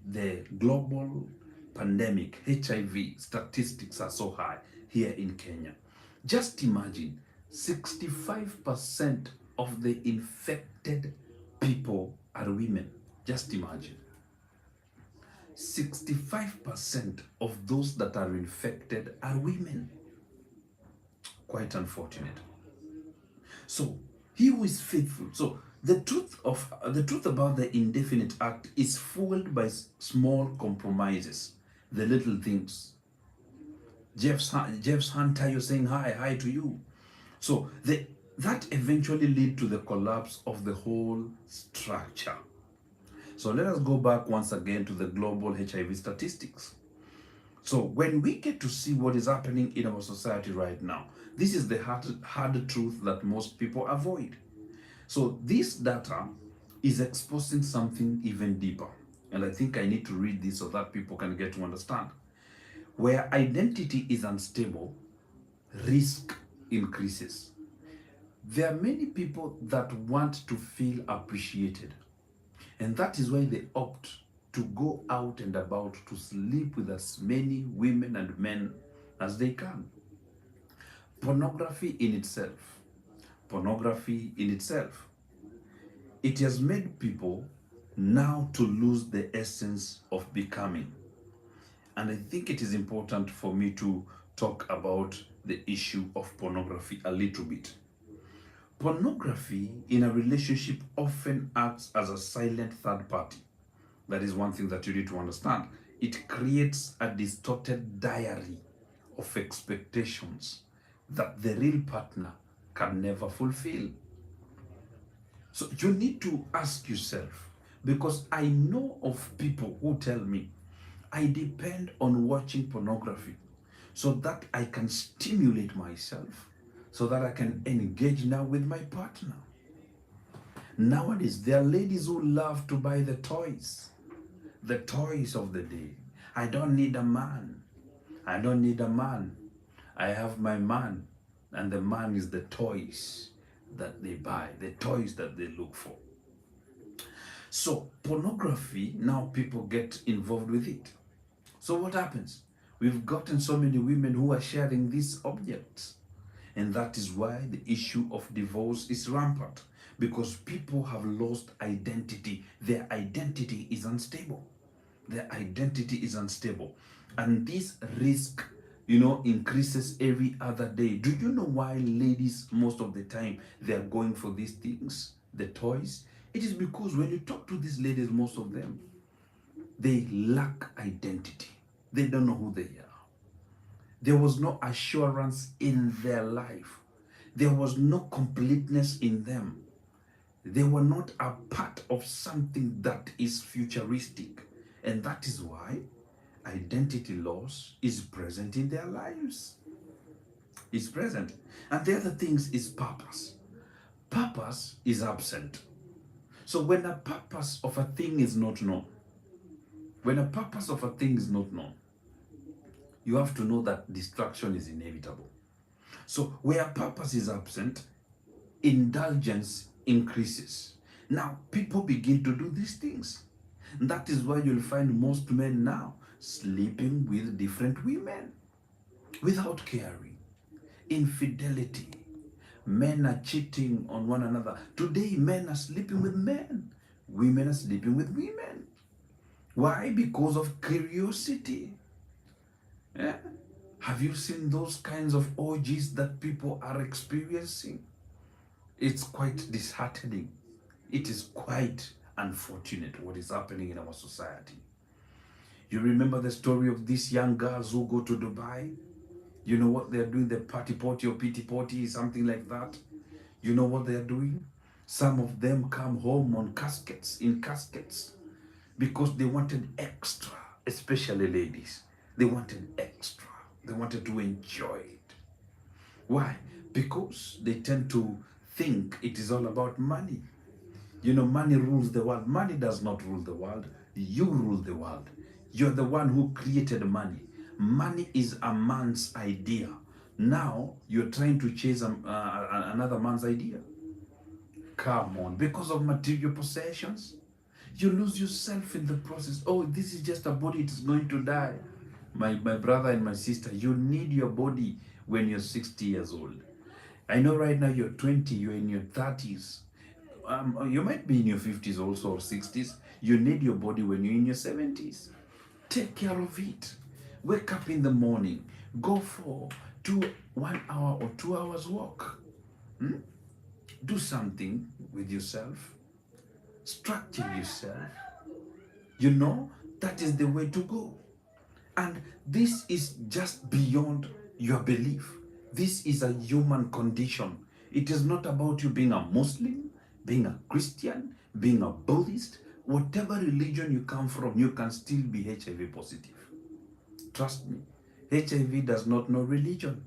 the global pandemic, HIV statistics are so high here in Kenya. Just imagine 65% of the infected people are women. Just imagine. 65% of those that are infected are women. Quite unfortunate. So, he who is faithful. So, the truth about the indefinite act is fueled by small compromises, the little things. Jeff's Hunter, you're saying hi to you. So that eventually lead to the collapse of the whole structure. So let us go back once again to the global HIV statistics. So when we get to see what is happening in our society right now, this is the hard truth that most people avoid. So this data is exposing something even deeper. And I think I need to read this so that people can get to understand. Where identity is unstable, risk increases. There are many people that want to feel appreciated, and that is why they opt to go out and about to sleep with as many women and men as they can. Pornography in itself, it has made people now to lose the essence of becoming. And I think it is important for me to talk about the issue of pornography a little bit. Pornography in a relationship often acts as a silent third party. That is one thing that you need to understand. It creates a distorted diary of expectations that the real partner can never fulfill. So you need to ask yourself, because I know of people who tell me, I depend on watching pornography so that I can stimulate myself, so that I can engage now with my partner. Nowadays, there are ladies who love to buy the toys of the day. I don't need a man. I don't need a man. I have my man, and the man is the toys that they buy, the toys that they look for. So pornography, now people get involved with it. So what happens? We've gotten so many women who are sharing these objects. And that is why the issue of divorce is rampant, because people have lost identity. Their identity is unstable. Their identity is unstable. And this risk, increases every other day. Do you know why ladies, most of the time, they are going for these things, the toys? It is because when you talk to these ladies, most of them, they lack identity. They don't know who they are. There was no assurance in their life. There was no completeness in them. They were not a part of something that is futuristic. And that is why identity loss is present in their lives. It's present. And the other things is purpose. Purpose is absent. So when a purpose of a thing is not known, when a purpose of a thing is not known, you have to know that destruction is inevitable. So where purpose is absent, indulgence increases. Now people begin to do these things. That is why you'll find most men now sleeping with different women without caring. Infidelity. Men are cheating on one another. Today, men are sleeping with men. Women are sleeping with women. Why? Because of curiosity. Yeah? Have you seen those kinds of orgies that people are experiencing? It's quite disheartening. It is quite unfortunate what is happening in our society. You remember the story of these young girls who go to Dubai? You know what they're doing? The party potty or pity potty, something like that. You know what they're doing? Some of them come home on caskets, in caskets, because they wanted extra, especially ladies. They wanted extra. They wanted to enjoy it. Why? Because they tend to think it is all about money. Money rules the world. Money does not rule the world. You rule the world. You're the one who created money. Money is a man's idea. Now you're trying to chase another man's idea. Come on, because of material possessions, you lose yourself in the process. Oh, this is just a body, it is going to die. My brother and my sister, you need your body when you're 60 years old. I know right now you're 20, you're in your 30s. You might be in your 50s also, or 60s. You need your body when you're in your 70s. Take care of it. Wake up in the morning. Go for 1 hour or 2 hours walk. Do something with yourself. Structure yourself. That is the way to go. And this is just beyond your belief. This is a human condition. It is not about you being a Muslim, being a Christian, being a Buddhist. Whatever religion you come from, you can still be HIV positive. Trust me. HIV does not know religion.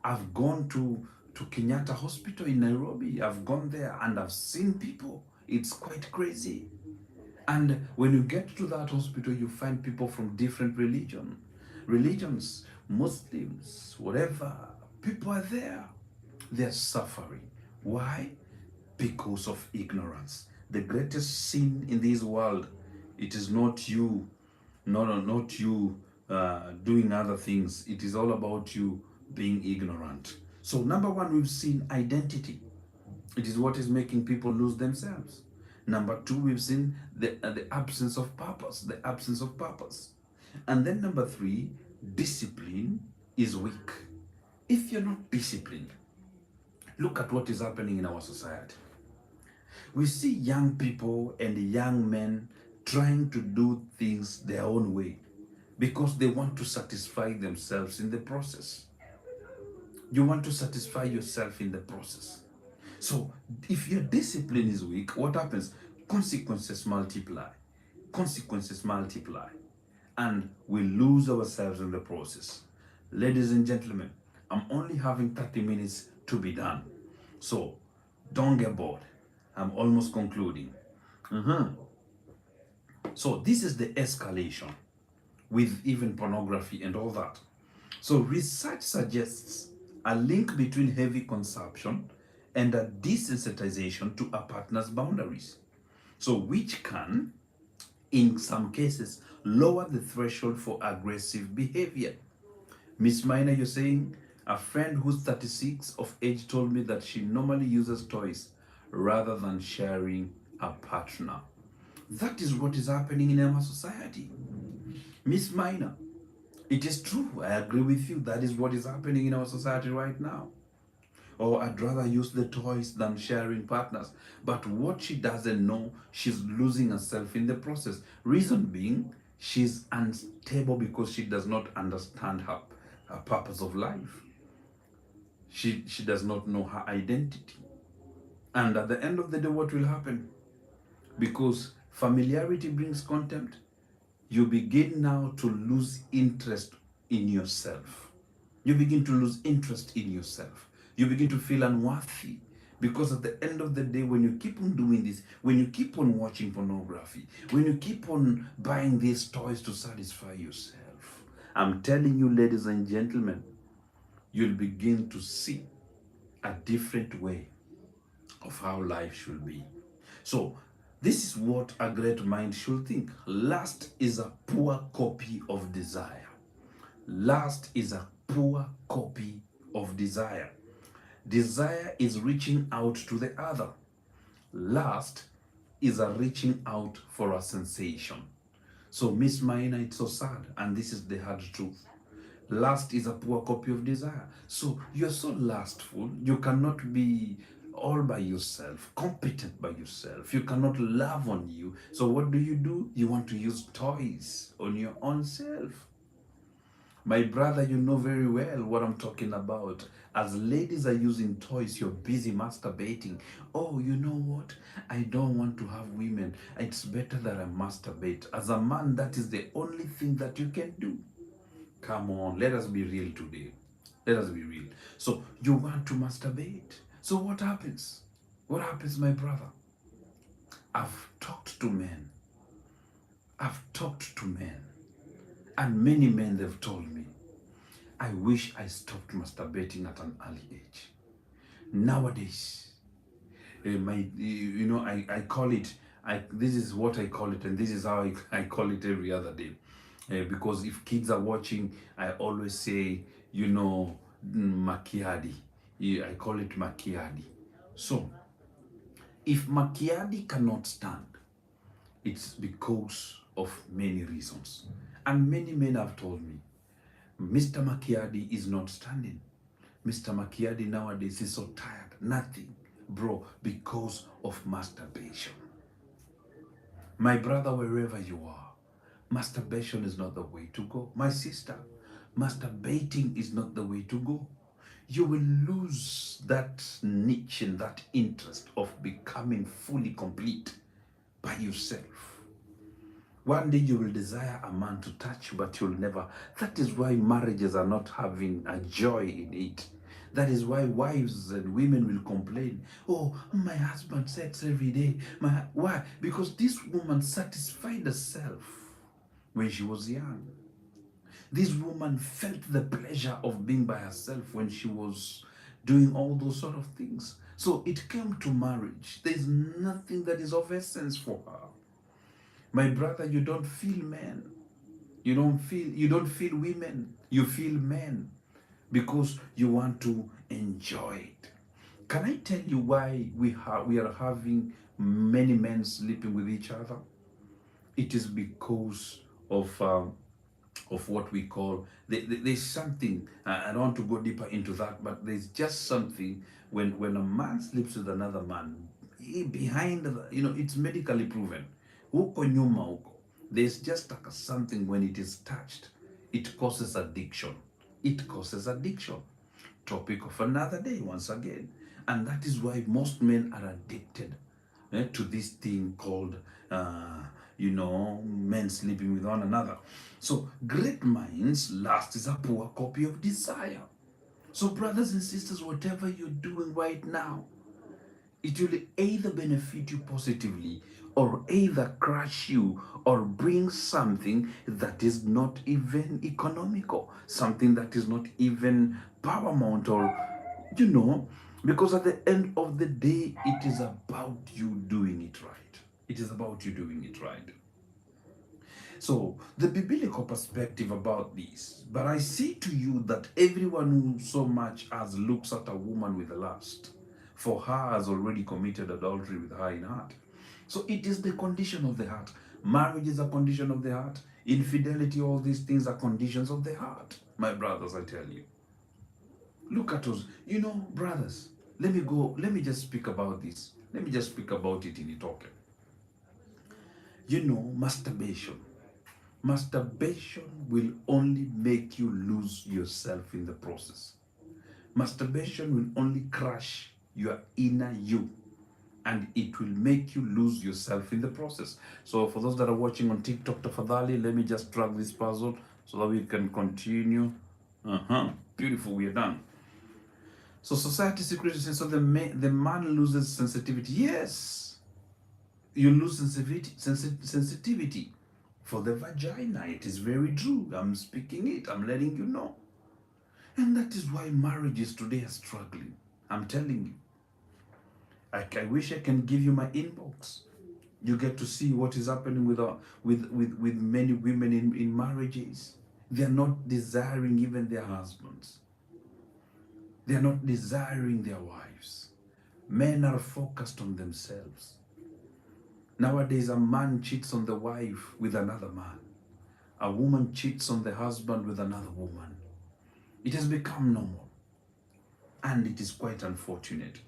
I've gone to Kenyatta Hospital in Nairobi. I've gone there and I've seen people. It's quite crazy. And when you get to that hospital, you find people from different religions, Muslims, whatever. People are there. They're suffering. Why? Because of ignorance. The greatest sin in this world, it is not you, not you doing other things. It is all about you being ignorant. So number one, we've seen identity. It is what is making people lose themselves. Number two, we've seen the absence of purpose, the absence of purpose. And then number three, discipline is weak. If you're not disciplined, look at what is happening in our society. We see young people and young men trying to do things their own way because they want to satisfy themselves in the process. You want to satisfy yourself in the process. So if your discipline is weak, what happens? Consequences multiply. Consequences multiply. And we lose ourselves in the process. Ladies and gentlemen, I'm only having 30 minutes to be done. So don't get bored. I'm almost concluding. So this is the escalation with even pornography and all that. So research suggests a link between heavy consumption and a desensitization to a partner's boundaries. So, which can, in some cases, lower the threshold for aggressive behavior. Miss Minor, you're saying a friend who's 36 of age told me that she normally uses toys rather than sharing a partner. That is what is happening in our society. Miss Minor, it is true. I agree with you. That is what is happening in our society right now. Or I'd rather use the toys than sharing partners. But what she doesn't know, she's losing herself in the process. Reason being, she's unstable because she does not understand her purpose of life. She does not know her identity. And at the end of the day, what will happen? Because familiarity brings contempt, you begin now to lose interest in yourself. You begin to lose interest in yourself. You begin to feel unworthy. Because at the end of the day, when you keep on doing this, when you keep on watching pornography, when you keep on buying these toys to satisfy yourself, I'm telling you, ladies and gentlemen, you'll begin to see a different way of how life should be. So, this is what a great mind should think. Lust is a poor copy of desire. Lust is a poor copy of desire. Desire is reaching out to the other. Lust is a reaching out for a sensation. So, Miss Maina, it's so sad, and this is the hard truth. Lust is a poor copy of desire. So you're so lustful, you cannot be all by yourself, competent by yourself. You cannot love on you. So what do? You want to use toys on your own self. My brother, you know very well what I'm talking about. As ladies are using toys, you're busy masturbating. Oh, you know what? I don't want to have women. It's better that I masturbate. As a man, that is the only thing that you can do. Come on, let us be real today. Let us be real. So you want to masturbate. So what happens? What happens, my brother? I've talked to men. I've talked to men. And many men, they've told me, I wish I stopped masturbating at an early age. Nowadays, I call it, this is what I call it, and this is how I call it every other day. Because if kids are watching, I always say, macchiati. I call it macchiati. So, if macchiati cannot stand, it's because of many reasons. And many men have told me, Mr. Macchiati is not standing. Mr. Macchiati nowadays is so tired. Nothing, bro, because of masturbation. My brother, wherever you are, masturbation is not the way to go. My sister, masturbating is not the way to go. You will lose that niche and that interest of becoming fully complete by yourself. One day you will desire a man to touch you, but you'll never. That is why marriages are not having a joy in it. That is why wives and women will complain, oh, my husband sex every day. Why? Because this woman satisfied herself when she was young. This woman felt the pleasure of being by herself when she was doing all those sort of things. So it came to marriage. There's nothing that is of essence for her. My brother, you don't feel men. You don't feel women. You feel men because you want to enjoy it. Can I tell you why we are having many men sleeping with each other? It is because of what we call there's something. I don't want to go deeper into that, but there's just something when a man sleeps with another man, behind it's medically proven. Huko nyuma huko, there's just something. When it is touched, it causes addiction. It causes addiction. Topic of another day once again. And that is why most men are addicted to this thing called men sleeping with one another. So great minds, lust is a poor copy of desire. So brothers and sisters, whatever you're doing right now, it will either benefit you positively or either crush you or bring something that is not even economical, something that is not even paramount, or you know because at the end of the day, it is about you doing it right. It is about you doing it right. So, the biblical perspective about this, but I say to you that everyone who so much as looks at a woman with lust, for her has already committed adultery with her in heart. So, it is the condition of the heart. Marriage is a condition of the heart. Infidelity, all these things are conditions of the heart. My brothers, I tell you. Look at us. You know, brothers, let me just speak about this. Let me just speak about it in a token. You know, masturbation. Masturbation will only make you lose yourself in the process. Masturbation will only crush your inner you, and it will make you lose yourself in the process. So for those that are watching on TikTok, tafadhali, let me just drag this puzzle so that we can continue. Beautiful, we are done. So society secretly says, so the man loses sensitivity. Yes, you lose sensitivity for the vagina. It is very true. I'm speaking it. I'm letting you know. And that is why marriages today are struggling. I'm telling you. I wish I can give you my inbox. You get to see what is happening with many women in marriages. They're not desiring even their husbands. They're not desiring their wives. Men are focused on themselves. Nowadays, a man cheats on the wife with another man. A woman cheats on the husband with another woman. It has become normal. And it is quite unfortunate.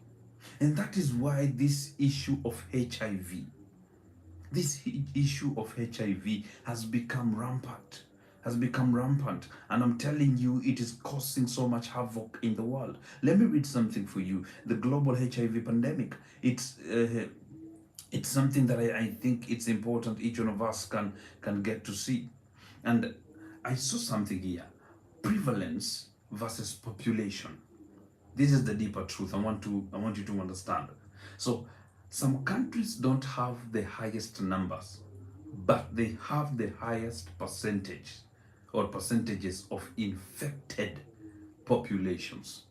And that is why this issue of HIV, has become rampant. And I'm telling you, it is causing so much havoc in the world. Let me read something for you. The global HIV pandemic, it's something that I think it's important each one of us can get to see. And I saw something here. Prevalence versus population. This is the deeper truth I want you to understand. So some countries don't have the highest numbers, but they have the highest percentage or percentages of infected populations.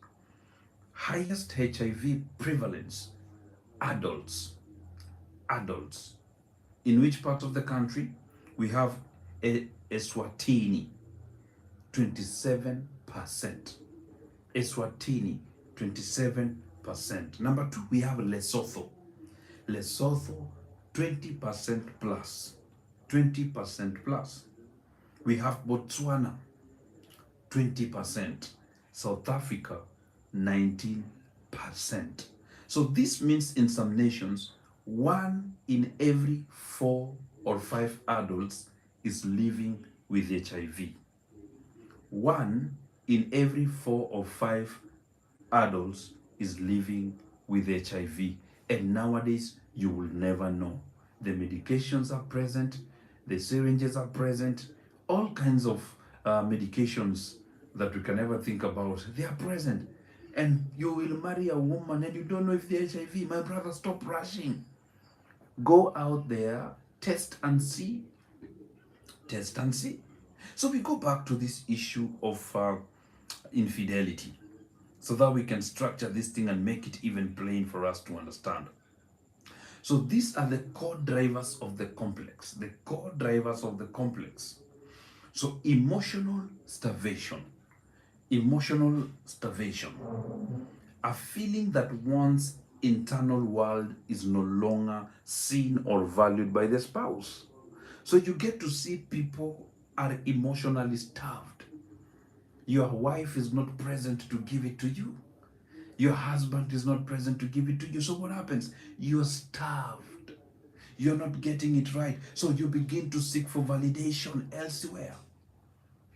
Highest HIV prevalence, adults. Adults. In which part of the country? We have Eswatini, 27%. Eswatini, 27%. Number 2, we have Lesotho. Lesotho, 20% plus. 20% plus. We have Botswana, 20%. South Africa, 19%. So this means in some nations, 1 in every 4 or 5 adults is living with HIV. 1 in every 4 or 5 adults is living with HIV. And nowadays, you will never know. The medications are present, the syringes are present, all kinds of medications that we can ever think about, they are present. And you will marry a woman and you don't know if they're HIV. My brother, stop rushing. Go out there, test and see. Test and see. So we go back to this issue of infidelity so that we can structure this thing and make it even plain for us to understand. So these are the core drivers of the complex. The core drivers of the complex. So emotional starvation. Emotional starvation. A feeling that one's internal world is no longer seen or valued by the spouse. So you get to see people are emotionally starved. Your wife is not present to give it to you. Your husband is not present to give it to you. So what happens? You're starved. You're not getting it right. So you begin to seek for validation elsewhere.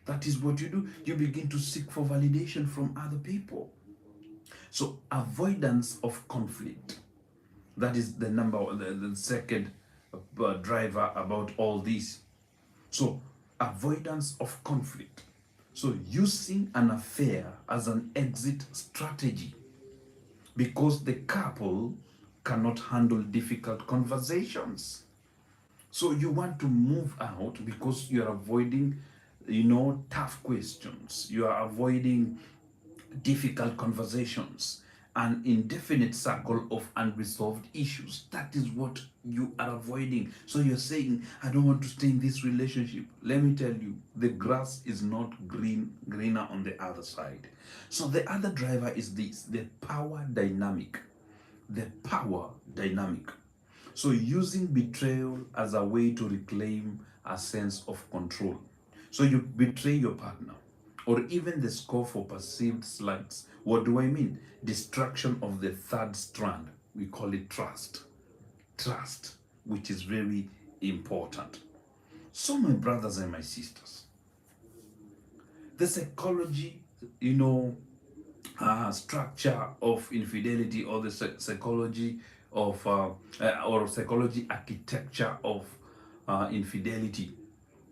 That is what you do. You begin to seek for validation from other people. So avoidance of conflict. That is the second driver about all this. So avoidance of conflict. So using an affair as an exit strategy because the couple cannot handle difficult conversations. So you want to move out because you're avoiding, tough questions. You are avoiding difficult conversations. an indefinite circle of unresolved issues. That is what you are avoiding. So you're saying, I don't want to stay in this relationship. Let me tell you, the grass is not greener on the other side. So the other driver is this, the power dynamic. The power dynamic. So using betrayal as a way to reclaim a sense of control. So you betray your partner, or even the score for perceived slights. What do I mean? Destruction of the third strand. We call it trust. Trust, which is very important. So, my brothers and my sisters, the psychology, you know, structure of infidelity, or the psychology of or psychology architecture of infidelity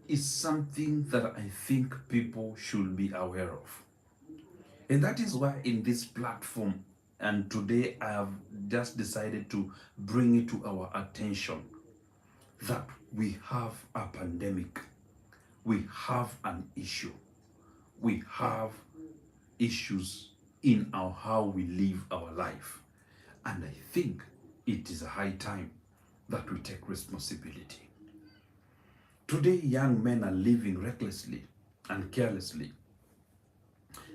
is something that I think people should be aware of. And that is why in this platform, and today I have just decided to bring it to our attention that we have a pandemic, we have an issue, we have issues in our how we live our life. And I think it is a high time that we take responsibility. Today, young men are living recklessly and carelessly.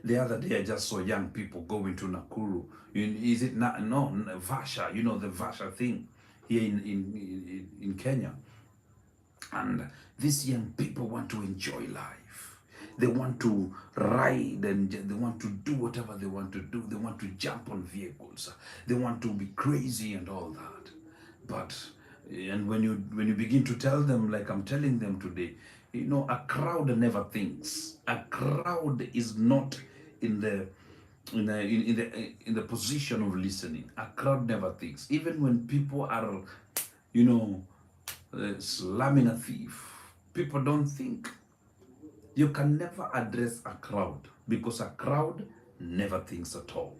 The other day, I just saw young people going to Nakuru. Is it not? No, Vasha, you know, the Vasha thing here in Kenya. And these young people want to enjoy life. They want to ride, and they want to do whatever they want to do. They want to jump on vehicles. They want to be crazy and all that. But and when you begin to tell them, like I'm telling them today, you know, a crowd never thinks. A crowd is not in the in the position of listening. A crowd never thinks. Even when people are, you know, slamming a thief, people don't think. You can never address a crowd because a crowd never thinks at all.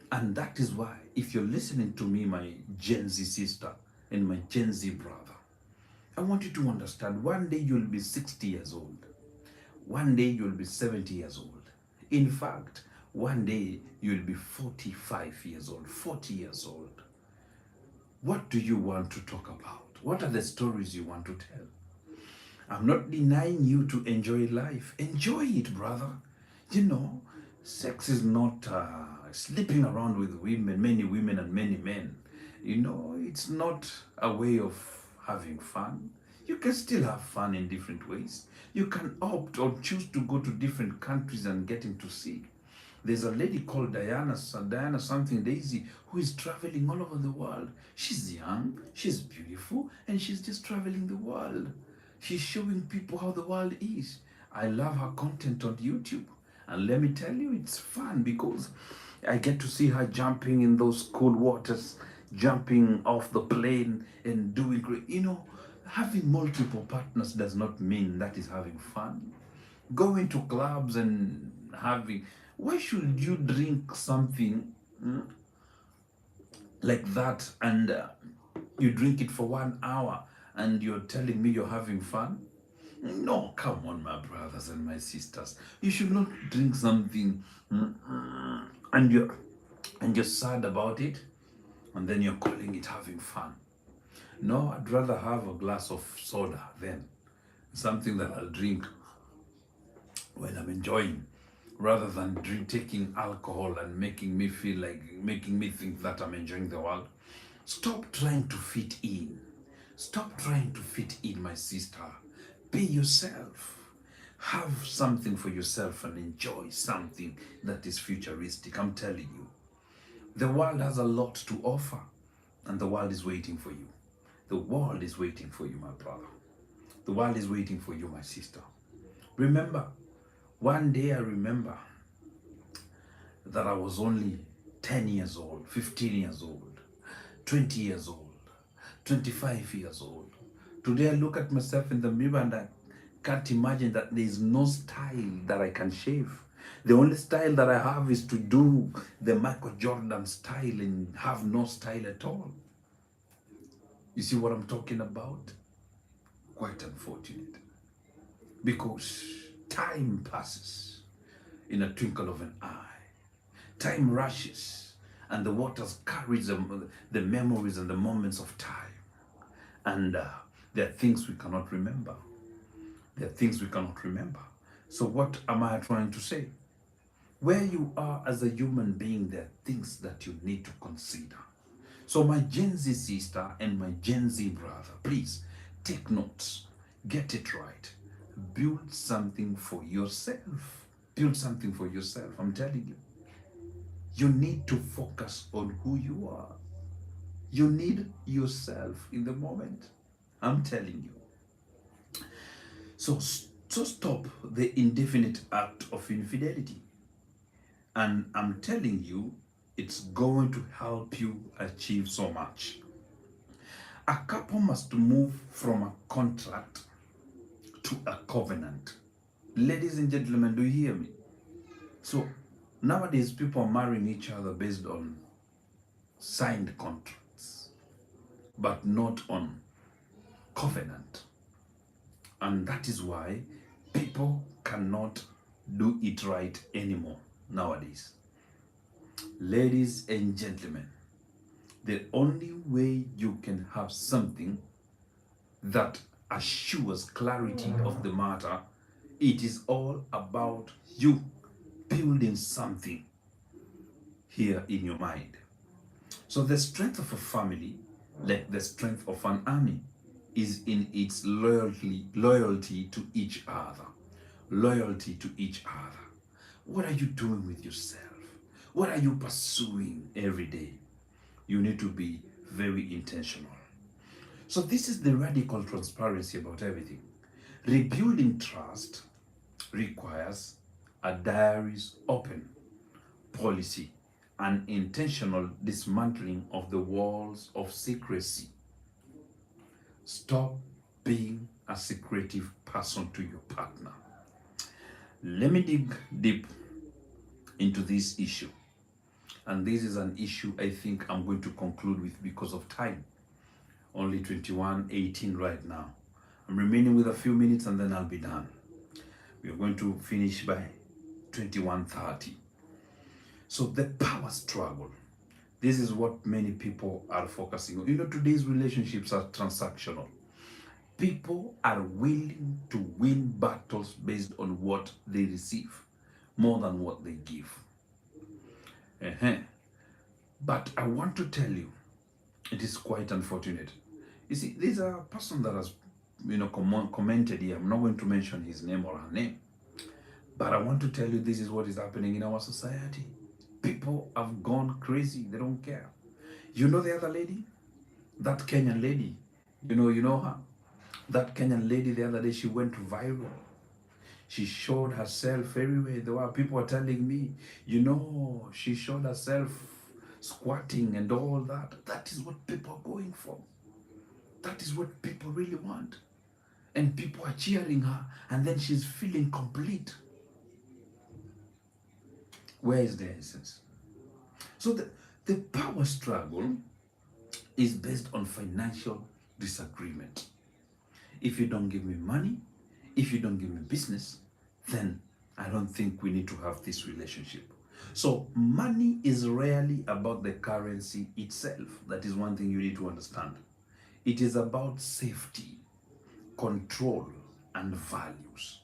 And that is why, if you're listening to me, my Gen Z sister and my Gen Z brother, I want you to understand, one day you'll be 60 years old. One day you'll be 70 years old. In fact, one day you'll be 45 years old, 40 years old. What do you want to talk about? What are the stories you want to tell? I'm not denying you to enjoy life. Enjoy it, brother. You know, sex is not sleeping around with women, many women and many men. You know, it's not a way of having fun. You can still have fun in different ways. You can opt or choose to go to different countries and getting to see. There's a lady called Diana something Daisy, who is traveling all over the world. She's young, she's beautiful, and she's just traveling the world. She's showing people how the world is. I love her content on YouTube. And let me tell you, it's fun because I get to see her jumping in those cool waters, jumping off the plane and doing great. You know, having multiple partners does not mean that is having fun. Going to clubs and having, why should you drink something like that and you drink it for 1 hour and you're telling me you're having fun? No, come on, my brothers and my sisters. You should not drink something and you're sad about it, and then you're calling it having fun. No, I'd rather have a glass of soda then, something that I'll drink when I'm enjoying, rather than taking alcohol and making me think that I'm enjoying the world. Stop trying to fit in. Stop trying to fit in, my sister. Be yourself. Have something for yourself and enjoy something that is futuristic. I'm telling you, the world has a lot to offer, and the world is waiting for you. The world is waiting for you, my brother. The world is waiting for you, my sister. Remember, one day I remember that I was only 10 years old, 15 years old, 20 years old, 25 years old. Today I look at myself in the mirror and I can't imagine that there is no style that I can shave. The only style that I have is to do the Michael Jordan style and have no style at all. You see what I'm talking about? Quite unfortunate. Because time passes in a twinkle of an eye. Time rushes and the waters carries the memories and the moments of time. And there are things we cannot remember. There are things we cannot remember. So what am I trying to say? Where you are as a human being, there are things that you need to consider. So my Gen Z sister and my Gen Z brother, please take notes, get it right. Build something for yourself. Build something for yourself. I'm telling you. You need to focus on who you are. You need yourself in the moment. I'm telling you. So stop the indefinite act of infidelity. And I'm telling you, it's going to help you achieve so much. A couple must move from a contract to a covenant. Ladies and gentlemen, do you hear me? So nowadays, people are marrying each other based on signed contracts, but not on covenant. And that is why people cannot do it right anymore nowadays. Ladies and gentlemen, the only way you can have something that assures clarity of the matter, it is all about you building something here in your mind. So the strength of a family, like the strength of an army, is in its loyalty to each other. Loyalty to each other. What are you doing with yourself? What are you pursuing every day? You need to be very intentional. So this is the radical transparency about everything. Rebuilding trust requires a diaries open policy and intentional dismantling of the walls of secrecy. Stop being a secretive person to your partner. Let me dig deep into this issue. And this is an issue I think I'm going to conclude with because of time. Only 21:18 right now. I'm remaining with a few minutes and then I'll be done. We are going to finish by 21:30. So the power struggle. This is what many people are focusing on. You know, today's relationships are transactional. People are willing to win battles based on what they receive more than what they give. But I want to tell you, it is quite unfortunate. You see, there's a person that has, commented here. I'm not going to mention his name or her name, but I want to tell you this is what is happening in our society. People have gone crazy. They don't care. You know the other lady? That Kenyan lady. You know her? That Kenyan lady the other day, she went viral. She showed herself everywhere. There were people telling me, she showed herself squatting and all that. That is what people are going for. That is what people really want. And people are cheering her, and then she's feeling complete. Where is the essence? So the power struggle is based on financial disagreement. If you don't give me money, if you don't give me business, then I don't think we need to have this relationship. So money is rarely about the currency itself. That is one thing you need to understand. It is about safety, control, and values.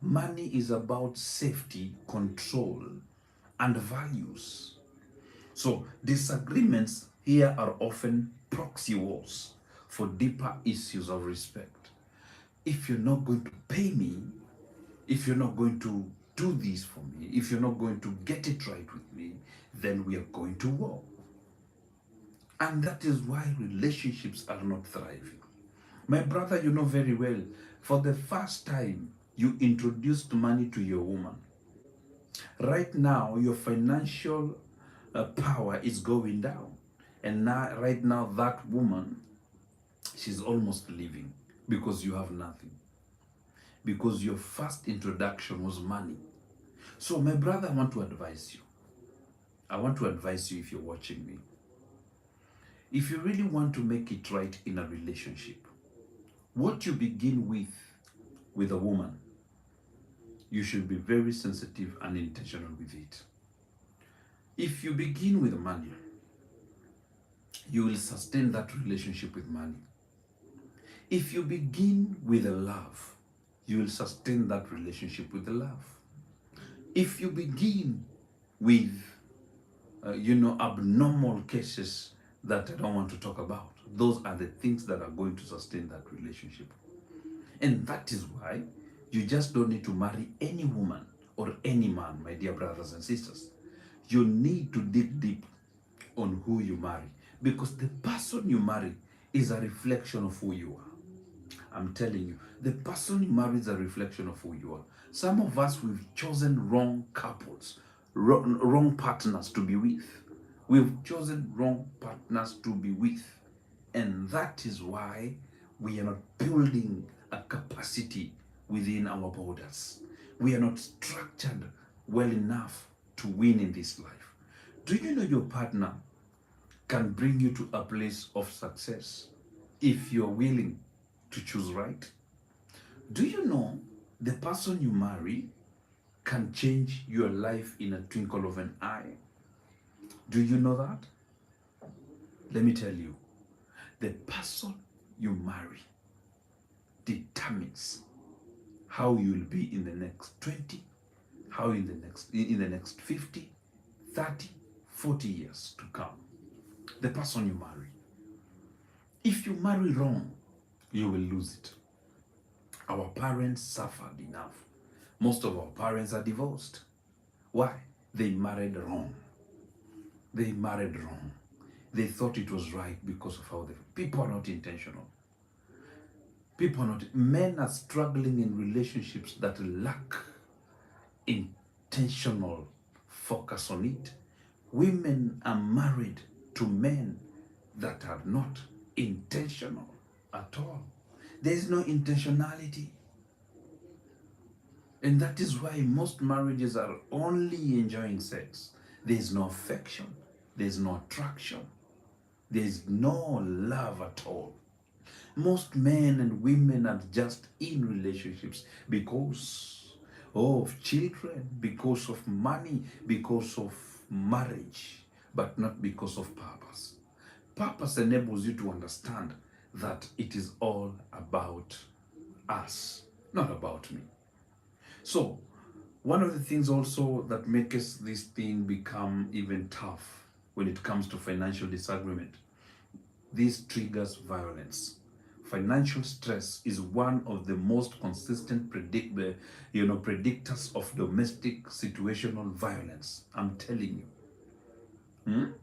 Money is about safety, control, and values. So disagreements here are often proxy wars for deeper issues of respect. If you're not going to pay me, if you're not going to do this for me, if you're not going to get it right with me, then we are going to war. And that is why relationships are not thriving. My brother, you know very well, for the first time, you introduced money to your woman. Right now, your financial power is going down. And now, right now, that woman, she's almost leaving because you have nothing. Because your first introduction was money. So my brother, I want to advise you. I want to advise you if you're watching me. If you really want to make it right in a relationship, what you begin with a woman, you should be very sensitive and intentional with it. If you begin with money, you will sustain that relationship with money. If you begin with a love, you will sustain that relationship with the love. If you begin with, abnormal cases that I don't want to talk about, those are the things that are going to sustain that relationship. And that is why you just don't need to marry any woman or any man, my dear brothers and sisters. You need to dig deep on who you marry, because the person you marry is a reflection of who you are. I'm telling you, the person you marry is a reflection of who you are. Some of us, we've chosen wrong couples, wrong partners to be with. We've chosen wrong partners to be with. And that is why we are not building a capacity within our borders. We are not structured well enough to win in this life. Do you know your partner can bring you to a place of success if you're willing to choose right? Do you know the person you marry can change your life in a twinkle of an eye? Do you know that? Let me tell you, the person you marry determines how you'll be in the next 20, how in the next 50, 30, 40 years to come. The person you marry. If you marry wrong, you will lose it. Our parents suffered enough. Most of our parents are divorced. Why? They married wrong. They married wrong. They thought it was right because of how they... People are not intentional. People are not... Men are struggling in relationships that lack intentional focus on it. Women are married to men that are not intentional at all. There is no intentionality. And that is why most marriages are only enjoying sex. There is no affection. There is no attraction. There is no love at all. Most men and women are just in relationships because of children, because of money, because of marriage, but not because of purpose. Purpose enables you to understand that it is all about us, not about me. So, one of the things also that makes this thing become even tough when it comes to financial disagreement, this triggers violence. Financial stress is one of the most consistent predictors of domestic situational violence. I'm telling you.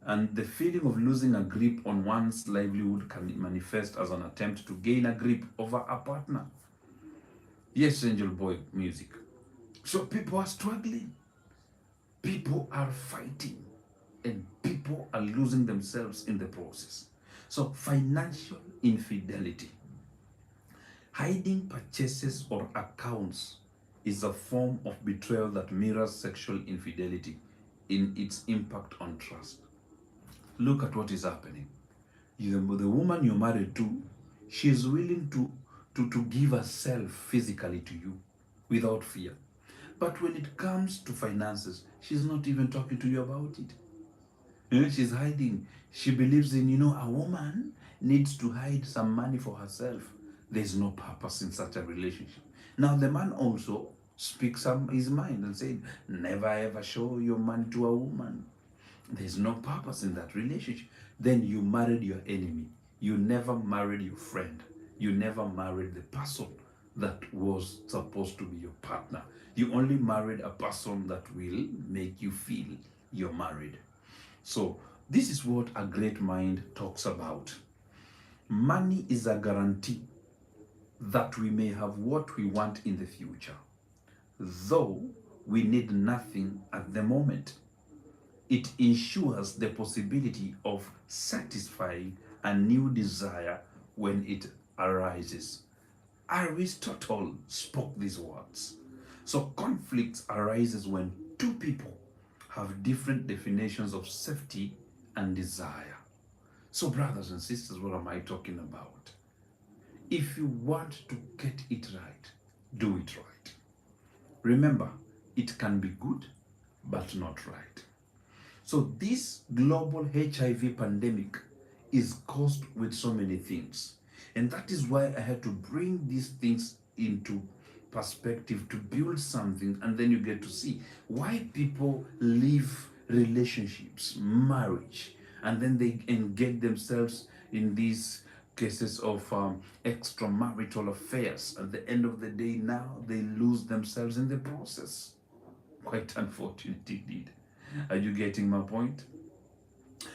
And the feeling of losing a grip on one's livelihood can manifest as an attempt to gain a grip over a partner. Yes, Angel Boy music. So people are struggling. People are fighting. And people are losing themselves in the process. So financial infidelity, hiding purchases or accounts, is a form of betrayal that mirrors sexual infidelity in its impact on trust. Look at what is happening. The woman you're married to, she is willing to give herself physically to you without fear. But when it comes to finances, she's not even talking to you about it. She's hiding. She believes in, a woman needs to hide some money for herself. There's no purpose in such a relationship. Now, the man also speaks his mind and said, never ever show your money to a woman. There's no purpose in that relationship. Then you married your enemy. You never married your friend. You never married the person that was supposed to be your partner. You only married a person that will make you feel you're married. So this is what a great mind talks about. Money is a guarantee that we may have what we want in the future, though we need nothing at the moment. It ensures the possibility of satisfying a new desire when it arises. Aristotle spoke these words. So conflicts arises when two people have different definitions of safety and desire. So brothers and sisters, what am I talking about? If you want to get it right, do it right. Remember, it can be good, but not right. So this global HIV pandemic is caused with so many things. And that is why I had to bring these things into perspective to build something, and then you get to see why people leave relationships, marriage, and then they engage themselves in these cases of extramarital affairs. At the end of the day, now they lose themselves in the process. Quite unfortunate indeed. Are you getting my point?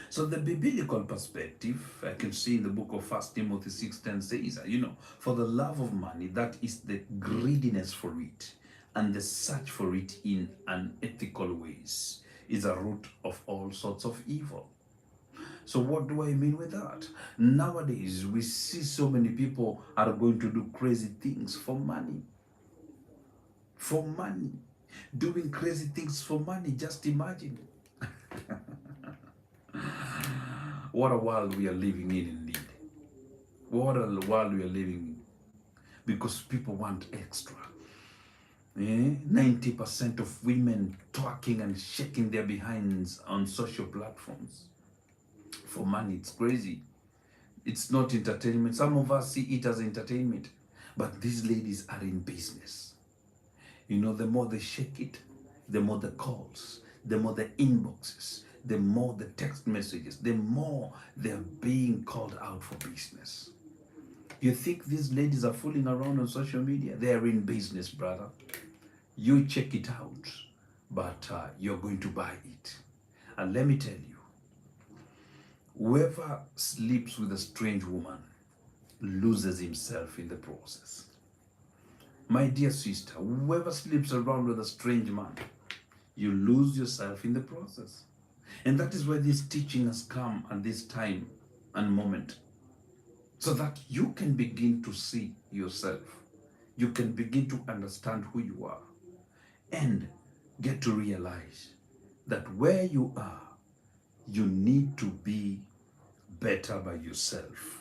So the biblical perspective, I can see in the book of First Timothy 6:10 says, for the love of money, that is the greediness for it, and the search for it in unethical ways, is a root of all sorts of evil. So what do I mean with that? Nowadays, we see so many people are going to do crazy things for money. For money. Doing crazy things for money, just imagine. What a world we are living in indeed. What a world we are living in. Because people want extra. 90% of women talking and shaking their behinds on social platforms. For money, it's crazy. It's not entertainment. Some of us see it as entertainment. But these ladies are in business. The more they shake it, the more the calls, the more the inboxes, the more the text messages, the more they're being called out for business. You think these ladies are fooling around on social media? They're in business, brother. You check it out, but you're going to buy it. And let me tell you, whoever sleeps with a strange woman loses himself in the process. My dear sister, whoever sleeps around with a strange man, you lose yourself in the process. And that is why this teaching has come at this time and moment, so that you can begin to see yourself. You can begin to understand who you are and get to realize that where you are, you need to be better by yourself.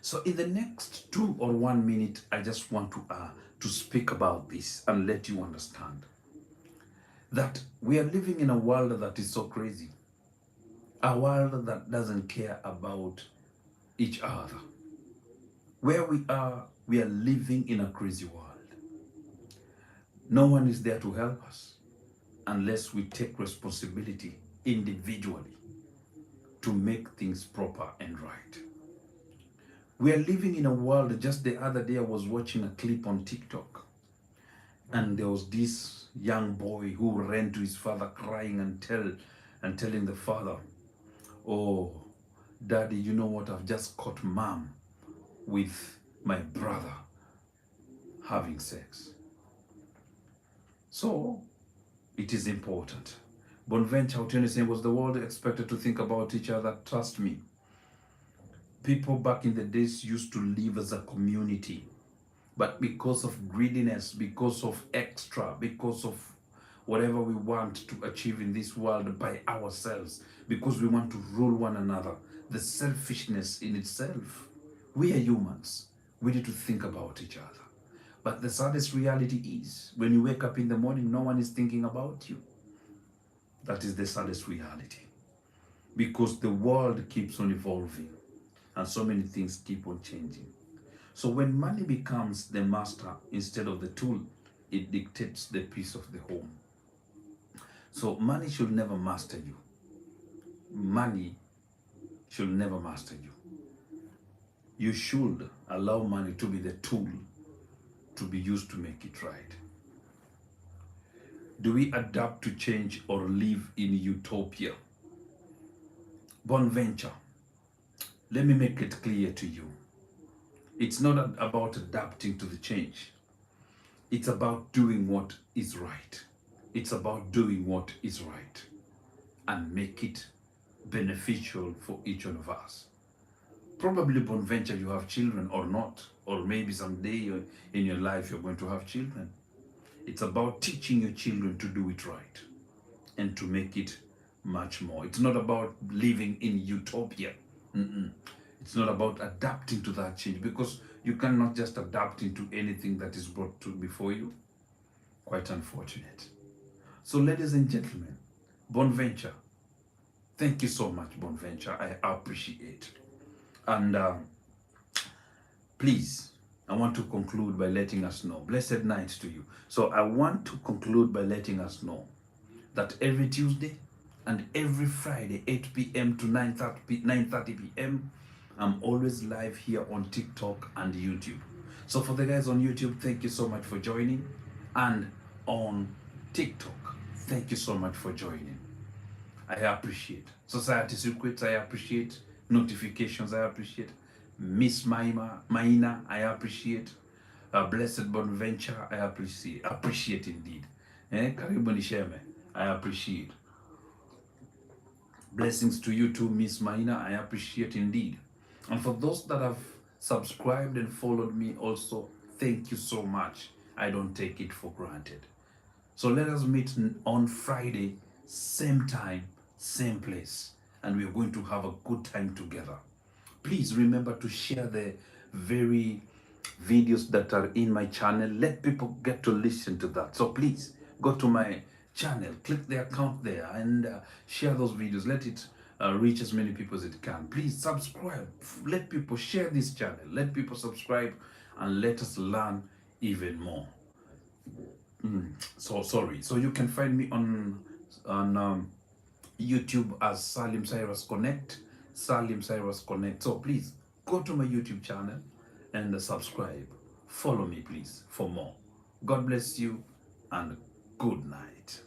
So in the next 2 or 1 minute, I just want to speak about this and let you understand that we are living in a world that is so crazy. A world that doesn't care about each other. Where we are living in a crazy world. No one is there to help us unless we take responsibility individually to make things proper and right. We are living in a world. Just the other day I was watching a clip on TikTok, and there was this young boy who ran to his father crying and telling the father, "Oh, Daddy, you know what? I've just caught Mom with my brother having sex." So it is important. Bonaventure Otieno saying, was the world expected to think about each other? Trust me. People back in the days used to live as a community. But because of greediness, because of extra, because of whatever we want to achieve in this world by ourselves, because we want to rule one another, the selfishness in itself, we are humans. We need to think about each other. But the saddest reality is, when you wake up in the morning, no one is thinking about you. That is the saddest reality. Because the world keeps on evolving, and so many things keep on changing. So when money becomes the master instead of the tool, it dictates the peace of the home. So money should never master you. Money should never master you. You should allow money to be the tool to be used to make it right. Do we adapt to change or live in utopia? Bonaventure, let me make it clear to you. It's not about adapting to the change. It's about doing what is right. It's about doing what is right and make it beneficial for each one of us. Probably, Bonaventure, you have children or not, or maybe someday in your life you're going to have children. It's about teaching your children to do it right and to make it much more. It's not about living in utopia. It's not about adapting to that change, because you cannot just adapt into anything that is brought to before you. Quite unfortunate. So ladies and gentlemen, Bonventure, thank you so much, Bonventure. I appreciate. And please, I want to conclude by letting us know. Blessed night to you. So I want to conclude by letting us know that every Tuesday and every Friday, 8 p.m. to 9:30 p.m., I'm always live here on TikTok and YouTube. So for the guys on YouTube, thank you so much for joining. And on TikTok, thank you so much for joining. I appreciate. Society Secrets, I appreciate. Notifications, I appreciate. Miss Maina, I appreciate. Blessed Bonaventure, I appreciate. Appreciate indeed. Karibu Nisheme, I appreciate. Blessings to you too, Miss Maina, I appreciate indeed. And for those that have subscribed and followed me also, thank you so much. I don't take it for granted. So let us meet on Friday, same time, same place, and we are going to have a good time together. Please remember to share the very videos that are in my channel. Let people get to listen to that. So please go to my channel, click the account there, and share those videos. Let it reach as many people as it can. Please subscribe. Let people share this channel. Let people subscribe, and let us learn even more. So sorry. So you can find me on YouTube as Salim Cyrus Connect. Salim Cyrus Connect. So please go to my YouTube channel and subscribe. Follow me, please, for more. God bless you and good night.